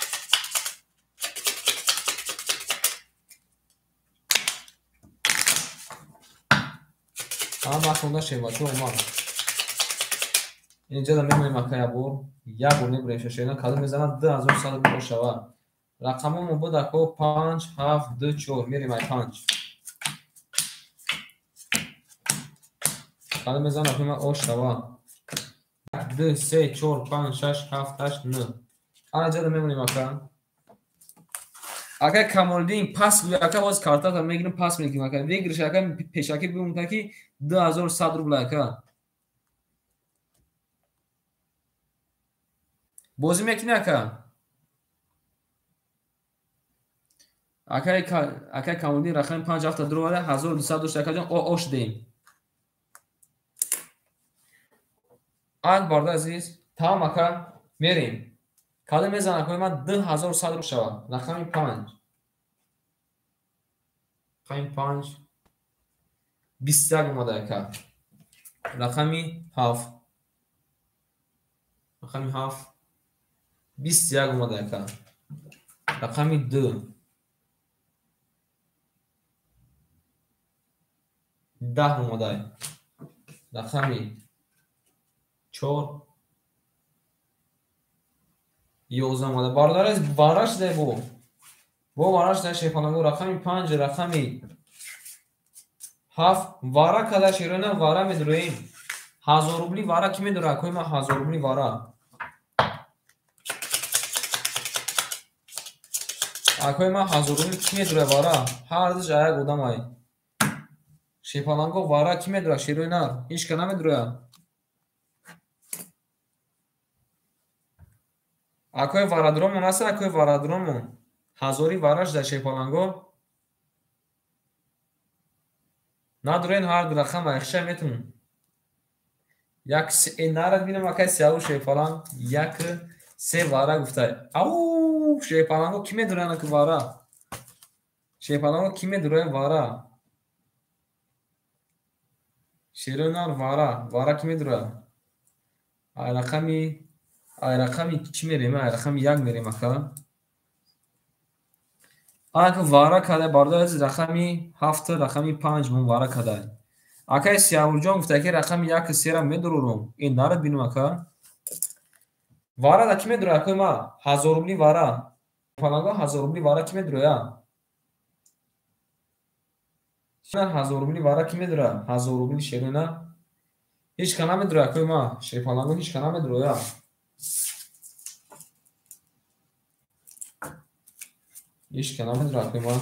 خونده شیواچه اومد اینجا دا میمونیم اکا یا بور نبریم ششینا کده میزنه 2100 روبل شوا رقممون بود اکا 5 7 2 4 میریم ای 5 کده میزنه اکا او شوا 2 3 4 5 6 7 8 9 اینجا دا میمونیم اکا اگر کاملدین پاس بیاید اگر باز کارتا تا میگیریم پاس میگیم اگر ویگرش اگر پیشاکی بیمونده که 2100 روبل اگر بازی میکنی اگر کاملدین رقم 5 هفته درو واره 1200 دوست اگر جان اوش دیم آن بارده عزیز تمام اگر میریم کاده میزن اگر من 2100 رو شود رقم 5 رقم 5 21 اومده اگر رقمی 7 رقمی 7 21 اومده اگر رقمی 2 10 اومده رقمی 4 11 اومده باردار از واراش ده بو واراش ده شیپالانگو رقمی 5 رقمی 7 وارا کده شیرانه وارا میدرویم 1000 روبلی وارا کی میدوره اکوی ما 1000 روبلی وارا اکوی ما 1000 روبلی کی میدوره وارا هر دو جای گودم ای شیپالانگو وارا کی میدوره شیرانه هیچ که نمیدوره اکوی وارادرومون هست اکوی وارادرومون 1000 واراش در شیپالانگو ندارین هر دو رقم ایخشه میتون یک سه نارد بینم اکای سیاو شیپالان یک سه وارا گفته او شیپالانگو کی میدونه اکو وارا شیپالانگو کی میدونه وارا شیرونار وارا کی میدونه رقمی چی میریم رقم 1 میریم اکا اکا وارا کده بارده از رقمی 7 رقمی 5 مون وارا کده اکا سیاور جان گفته که رقم 1 سیرا میدرورم این نارد بینم اکا وارا دا کی میدره اکا ما 1000 روبلی وارا Палаго 1000 рубли вара ки медуроя? 1000 рубли вара ки медура? 1000 рубли шерина ҳеҷ ка намедуроя акои ма. Шерпалаго ҳеҷ ка намедуроя. ҳеҷ ка намедуроя акои ма.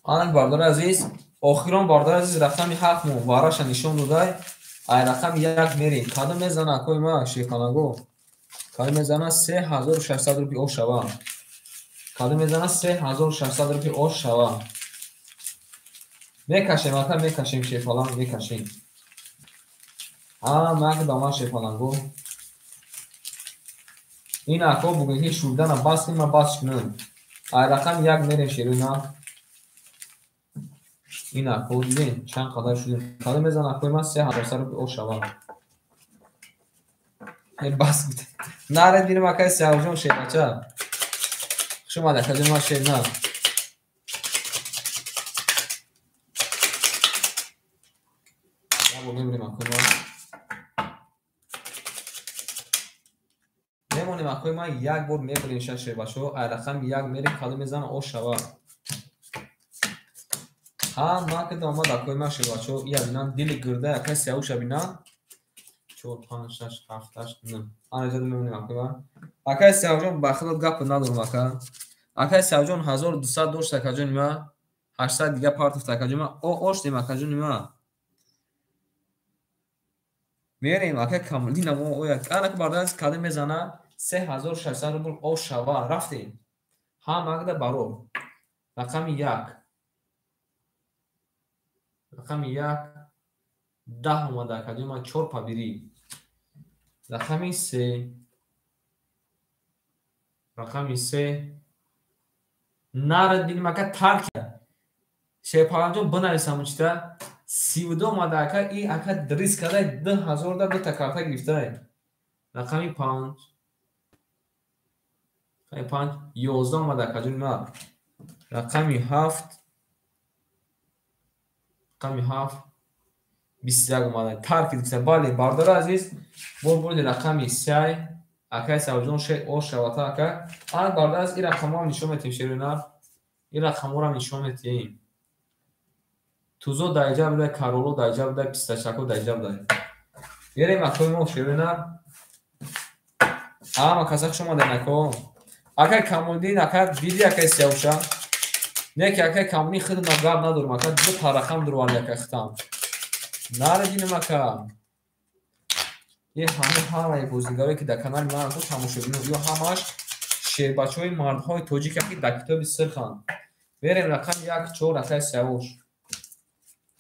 Анак бардори азиз, охирон бардори азиз рақами 7 мо вараша нишон додай. Ай рақами 1 мерем. Кадом мезана акои ма шерпалаго? Кадом мезана 3600 рупи ош шава. Кадом мезана 3600 рупи ош шава. Мекашем ака, мекашем шерпаланг, мекашем. Мак дама шерпалаго. Ин ако бугеҳи шурдана бас нима бас кунем. Ай рақами 1 мерем шерина. Ин ако дидем чанд қадар шудем. Кадом мезана акои ма 3600 рупи ош шава. Бас гуд. Наред бинем акай сявҷон шербача. Шумада кадом ма шерна. Мемонем акои ма. Мемонем акои ма 1 бор мебурем шербачо. Ай рақами 1 мерем кадом мезана ош шава. Мак домад акои ма шербачо. Ия бинан дили гирда акай сявуша бинан. 4 5 6 7 8 9 анаҷад мемонем акои ма. Акай сявҷон бахилот гап надорум ака. Акай сявҷон 1200 дошт акаҷон ма. 800 дига партофт акаҷон ма. Ош дем акаҷон ма. Мерем акай камли намо оя. Анак бардаз кадом мезана 3600 рубл ош шава. Рафтем. Магда баро. Рақами 1. Рақами 1 10 омада акаҷон ма 4 пабири. Рақами 3. Рақами 3. Нарад бинем ака тарк. Шерпаланҷон бинависам учита. 32 омада ака и ака риск кадай 2000 да дута карта гирифтай. Рақами 5. Рақами 5 11 омада акаҷон ма. Рақами 7. Рақами 7 21 омада. Тарк гирифта. Бале бардора азиз. Бурди рақами 3. Акай савҷон ош шавата ака. Анак бардаз и рақамоам нишон метем шерина. И рақамоам нишон метем. Тузо дайҷа будай, кароло дайҷа будай, пистачако дайҷа будай. Берем акои мо шерина. Касак шумо денако. Акай камолдин ака биди акай сявша. Неки акай камолдин хид нагаб надорум ака. Ду тарақам дурван якай хитам. Нарединем ака. Ye ҳамаи бозигаре ки дар канали ман то тамошо бинем ё ҳамаш шербачаҳои мардҳои тоҷик ки дар китоби сирхан. Берем рақами 1 4 акай сявош.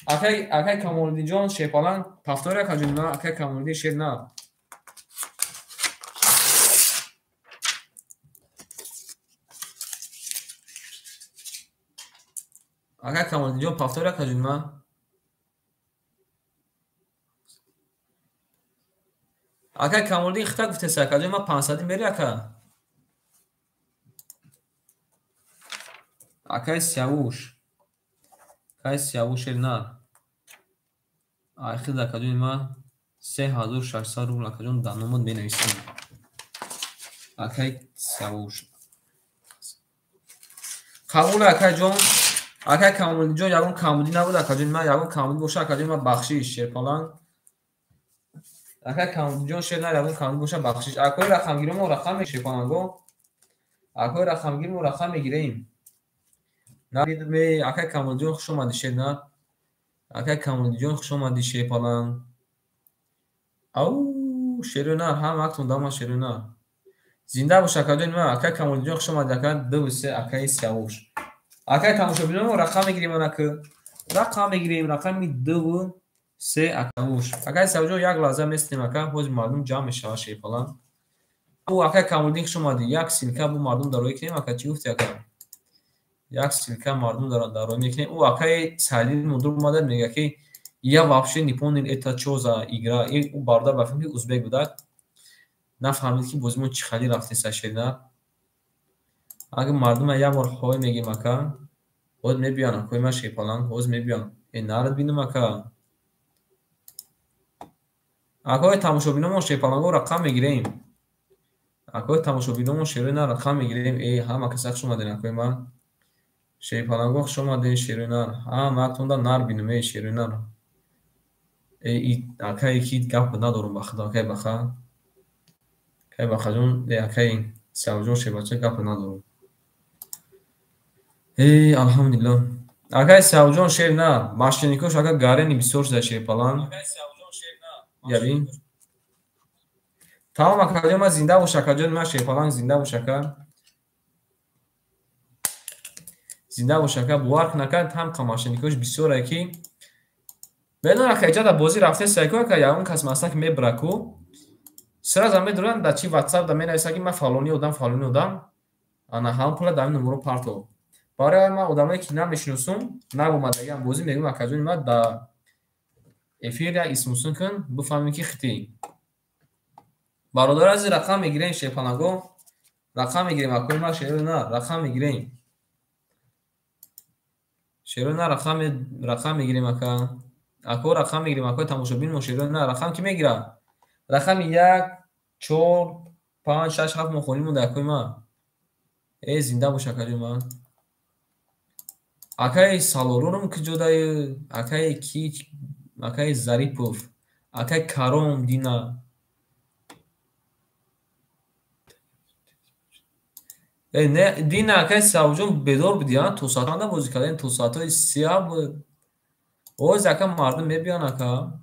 Акай Камолиддинҷон шерпаланг пафтори акаҷон на акай Камолиддин шер на. Акай Камолиддинҷон пафтори акаҷон на. Акай Камолиддин хита гуфтеса акаҷон ма 500 мери ака. Акай Сявуш. Акай Сявуш шер на. Ахир акаҷон ма 3600 рубл акаҷон дар номад менависам. Акай Сявуш. Қабул акаҷон. Акай Камолиддинҷон ягон Камолиддин набуд акаҷон ма ягон Камолиддин боша акаҷон ма бахшиш шерпаланг. Акай Камолиддинҷон шер на ягон Камолиддин боша бахшиш. Акои рақамгиримо рақам шерпаланго. Акои рақамгиримо рақам мегирем. Надидме акай Камолиддинҷон хуш омади шер на. Акай Камолиддинҷон хуш омади шерпаланг. Ау шерона ҳам актун дама шерона. Зинда бош акаҷон ма акай Камолиддинҷон хуш омади акай дувсе акай Сявуш. Акай тамошобинон рақам мегирем анаку. Рақам мегирем рақами 2 3 акавуш. Акай Сявуҷон як лаҳза местем ака ҳози мардум ҷамъ мешавад шерпаланг. Ӯ акай Камолиддин хуш омади. Як силка бу мардум дароӣ кунем ака чӣ гуфти ака? Як силка мардум дароӣ мекунем. Ӯ акай Саидин мудир омада мега ки я вообще не понял это чё за игра. Ӯ бародар ба филми узбек будак. Нафаҳмид ки бозимон чӣ хали рафтеса шерна. Агар мардума як бор ҳой мегем ака, ҳоз мебиён акои ма шерпаланг ҳоз мебиён. Нарад бинум ака. Акои тамошобинон шерпалангро рақам мегирем. акои тамошобинамон шеруи нар рақам мегирем. Ҳама каса хуш омадед акои ман. Шерпалангоҳ хуш омадед шеруи нар. Ҳамаатонда нар бинам шеруи нар. Акае ки гап надорум ба худо акай баха. Акай бахаҷон акай Сиявҷон шебача гап надорум. Алҳамдулиллоҳ. Акай Сиявҷон шер на машиникош ака гарени бисёр шуда шерпалан. Ябин. Тамом акаҷон ма зинда бош акаҷон ма шерпалан зинда бош ака. Зинда бош ака бувар накад ҳам қамашиникош бисёр аки. Бедон ака иҷада бозӣ рафте сайко ака ягон кас масак мебраку. Сразу медуран да чи WhatsApp да менависа ки ма фалони одам ана ҳам пула да номеро парто. Барои ма одамое ки намешиносум набомадагиам бозӣ мегӯям акаҷони ма да эфир як исмусун кун буфаҳмем ки хити. Бародар азиз рақам мегирем шерпанаго. Рақам мегирем акои ма шеруи на рақам мегирем. Шеруи на рақам мегирем ака. Ако рақам мегирем акои тамошобин мо шеруи на рақам ки мегира. Рақами 1 4 5 6 7 мохони монда акои ма. Зинда бош акаҷони ма. Акай Салорунум киҷодаи акай Кич акай Зарипов акай Каром Дина не Дина акай Сиявҷон бедор буди то саатанда бозӣ кардем то саатои 3 буд. Оз ака мардум мебиён ака.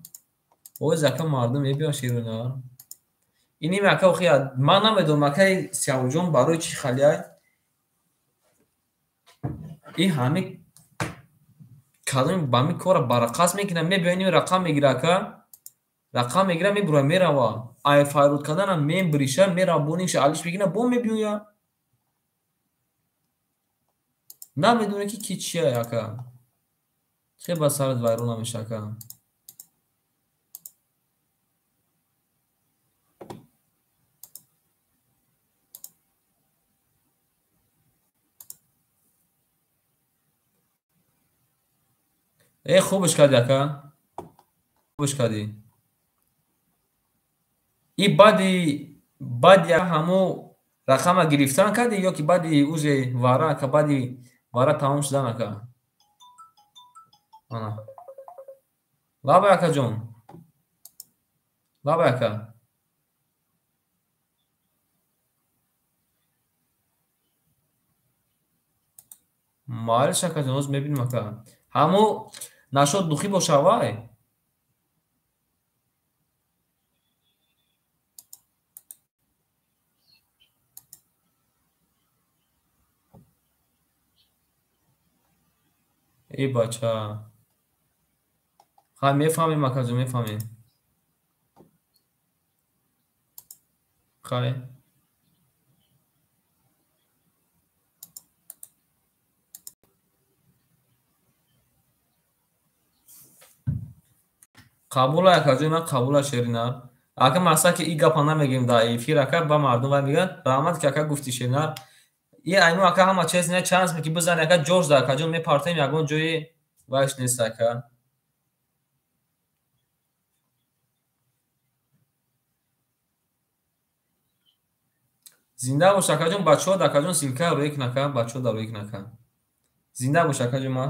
Оз ака мардум мебиён шеруи нар. Иним ака охи ман намедонам акай Сиявҷон барои чи халияй ҳами кадом ба ми кора барақас мекунам мебиёним рақам мегира ака. Рақам мегира мебура мерава. Ай файруд каданам мебриша мерава бониш алиш бигина бо мебиёя. Намедоне ки чия ака. Хе ба сарат вайрона меша ака. Хубиш кардӣ ака. Хубиш кардӣ. И баъди ҳамо рақама гирифтан кардӣ ё ки баъди узе вара ака баъди вара тамом шудан ака. Ана. Лабай акаҷон. Лабай ака. Маълиш акаҷон ҳоз мебинам ака. Ҳамо нашод духӣ боша вай. Бача. Ха мефаҳмем акаҷон мефаҳмем. Хай. қабула акаҷони ман қабула шери нар. Ака масак ки и гапа намегем дар эфир ака ба мардум вай мегӯяд раҳмат ки ака гуфти шери нар. Айну ака ҳама чиз не чанс ки бизани ака ҷорҷ да акаҷон мепартем ягон ҷои вайш нест ака. Зинда бош акаҷон бачаҳо да акаҷон силка рӯек нака бачаҳо да рӯек нака. Зинда бош акаҷон ма.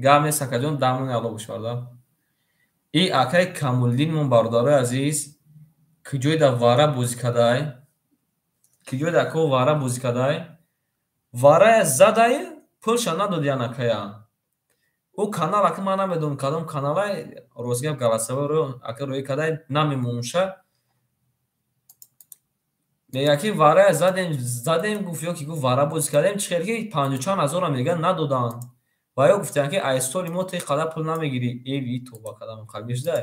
Гап нест акаҷон дамони алло бош барда. И акай Камулдин мон бародарои азиз ки ҷои да вара бозӣ кадай. Ки ҷои да ко вара бозӣ кадай. Варая задай пулша надодиян акая. Ӯ канал ака ман намедонам кадом каналай рост гап галасава ака рӯи кадай намемонуша. Мега ки варая задем гуфт ё ки гуфт вара бозӣ кардем чихел ки 50 чанд ҳазора мега надодан. Ва ё гуфтанд ки ай соли мо те қадар пул намегирӣ. Ви тоба кадам қалбишдай.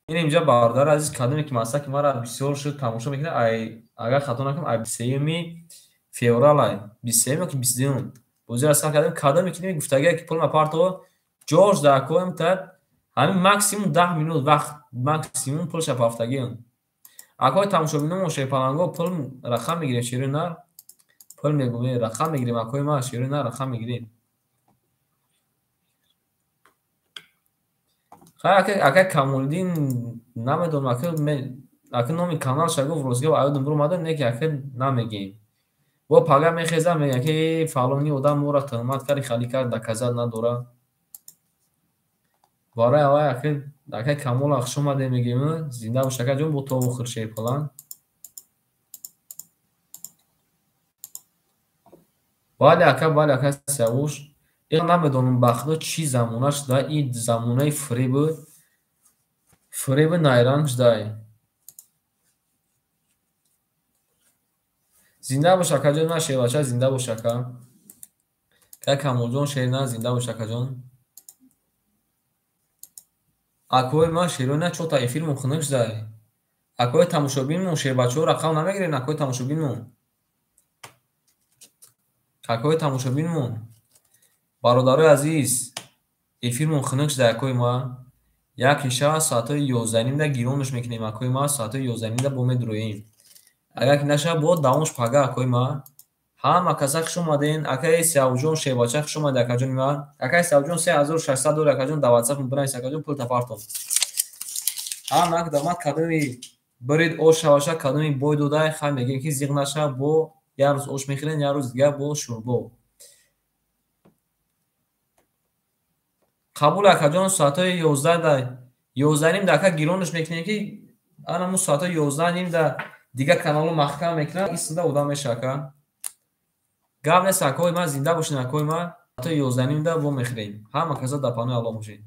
Ин инҷа бародар азиз кадоме ки масаки мара бисёр шуд тамошо мекунад ай агар хато накунам ай 23 феврал ай 23 ё ки 22 бозӣ расам кардем кадоме ки гуфтагия ки пул мапарто ҷорҷ да коем тад ҳамин максимум 10 минут вақт максимум пулша пафтагиён. Акои тамошобиномо шерпаланго пул рақам мегирем шеруи нар. Пул мегӯем рақам мегирем акои ма шеруи нар рақам мегирем. Хай ака Камулдин намедонам акн номи канал шагов розгав аёдам бурмада не ки акн намегем. Бо пага мехезам мегам ки фалони одам моро тӯҳмат кард, халӣ кард, доказат надора. Барои аввай акай Камол ахшомаде мегем зинда бош акаҷон бо то охир шепалан. Бале ака Сиявош ин намедонам бахто чӣ замона шуда ин замонаи фиребу найранг шудай. Зинда бош акаҷон, на шевача зинда бош ака. Ка Камолҷон шерина зинда бош акаҷон. Акои ман шерона чота эфирмон хунук шудай. Акои тамошобинмон шербачаҳо рақам намегирен акои тамошобинмон. Акои тамошобинмон бародарои азиз эфирмон хунук шудай акои ма. Яки шаба соатои 11:30 гиронуш мекунем акои ма соатои 11:30 бо медуроем. Агар ки наша бо давомш пага акои ма. Ҳама каса хуш омаден. Акаи Сиявоҷон шевача хуш омаде акаҷони ман. Акаи Сиявоҷон 3600 дор акаҷон да WhatsApp бинавис акаҷон пул тафартон. Ҳама ак дамат кадоми бирид ош шаваша кадоми бой додай хай мегем ки зиқ наша бо як рӯз ош мехӯрен як рӯз дигар бо шӯрбо. Қабул акаҷон соатои 11:30 ака гиронуш мекунем ки анаму соатои 11:30 дигар каналҳо маҳкам мекунам истада одам меша ака. Гап нест акои ман зинда бошед акои ман соатои 11:30 бо мехӯрем. Ҳама каса дар панои Аллоҳ бошед.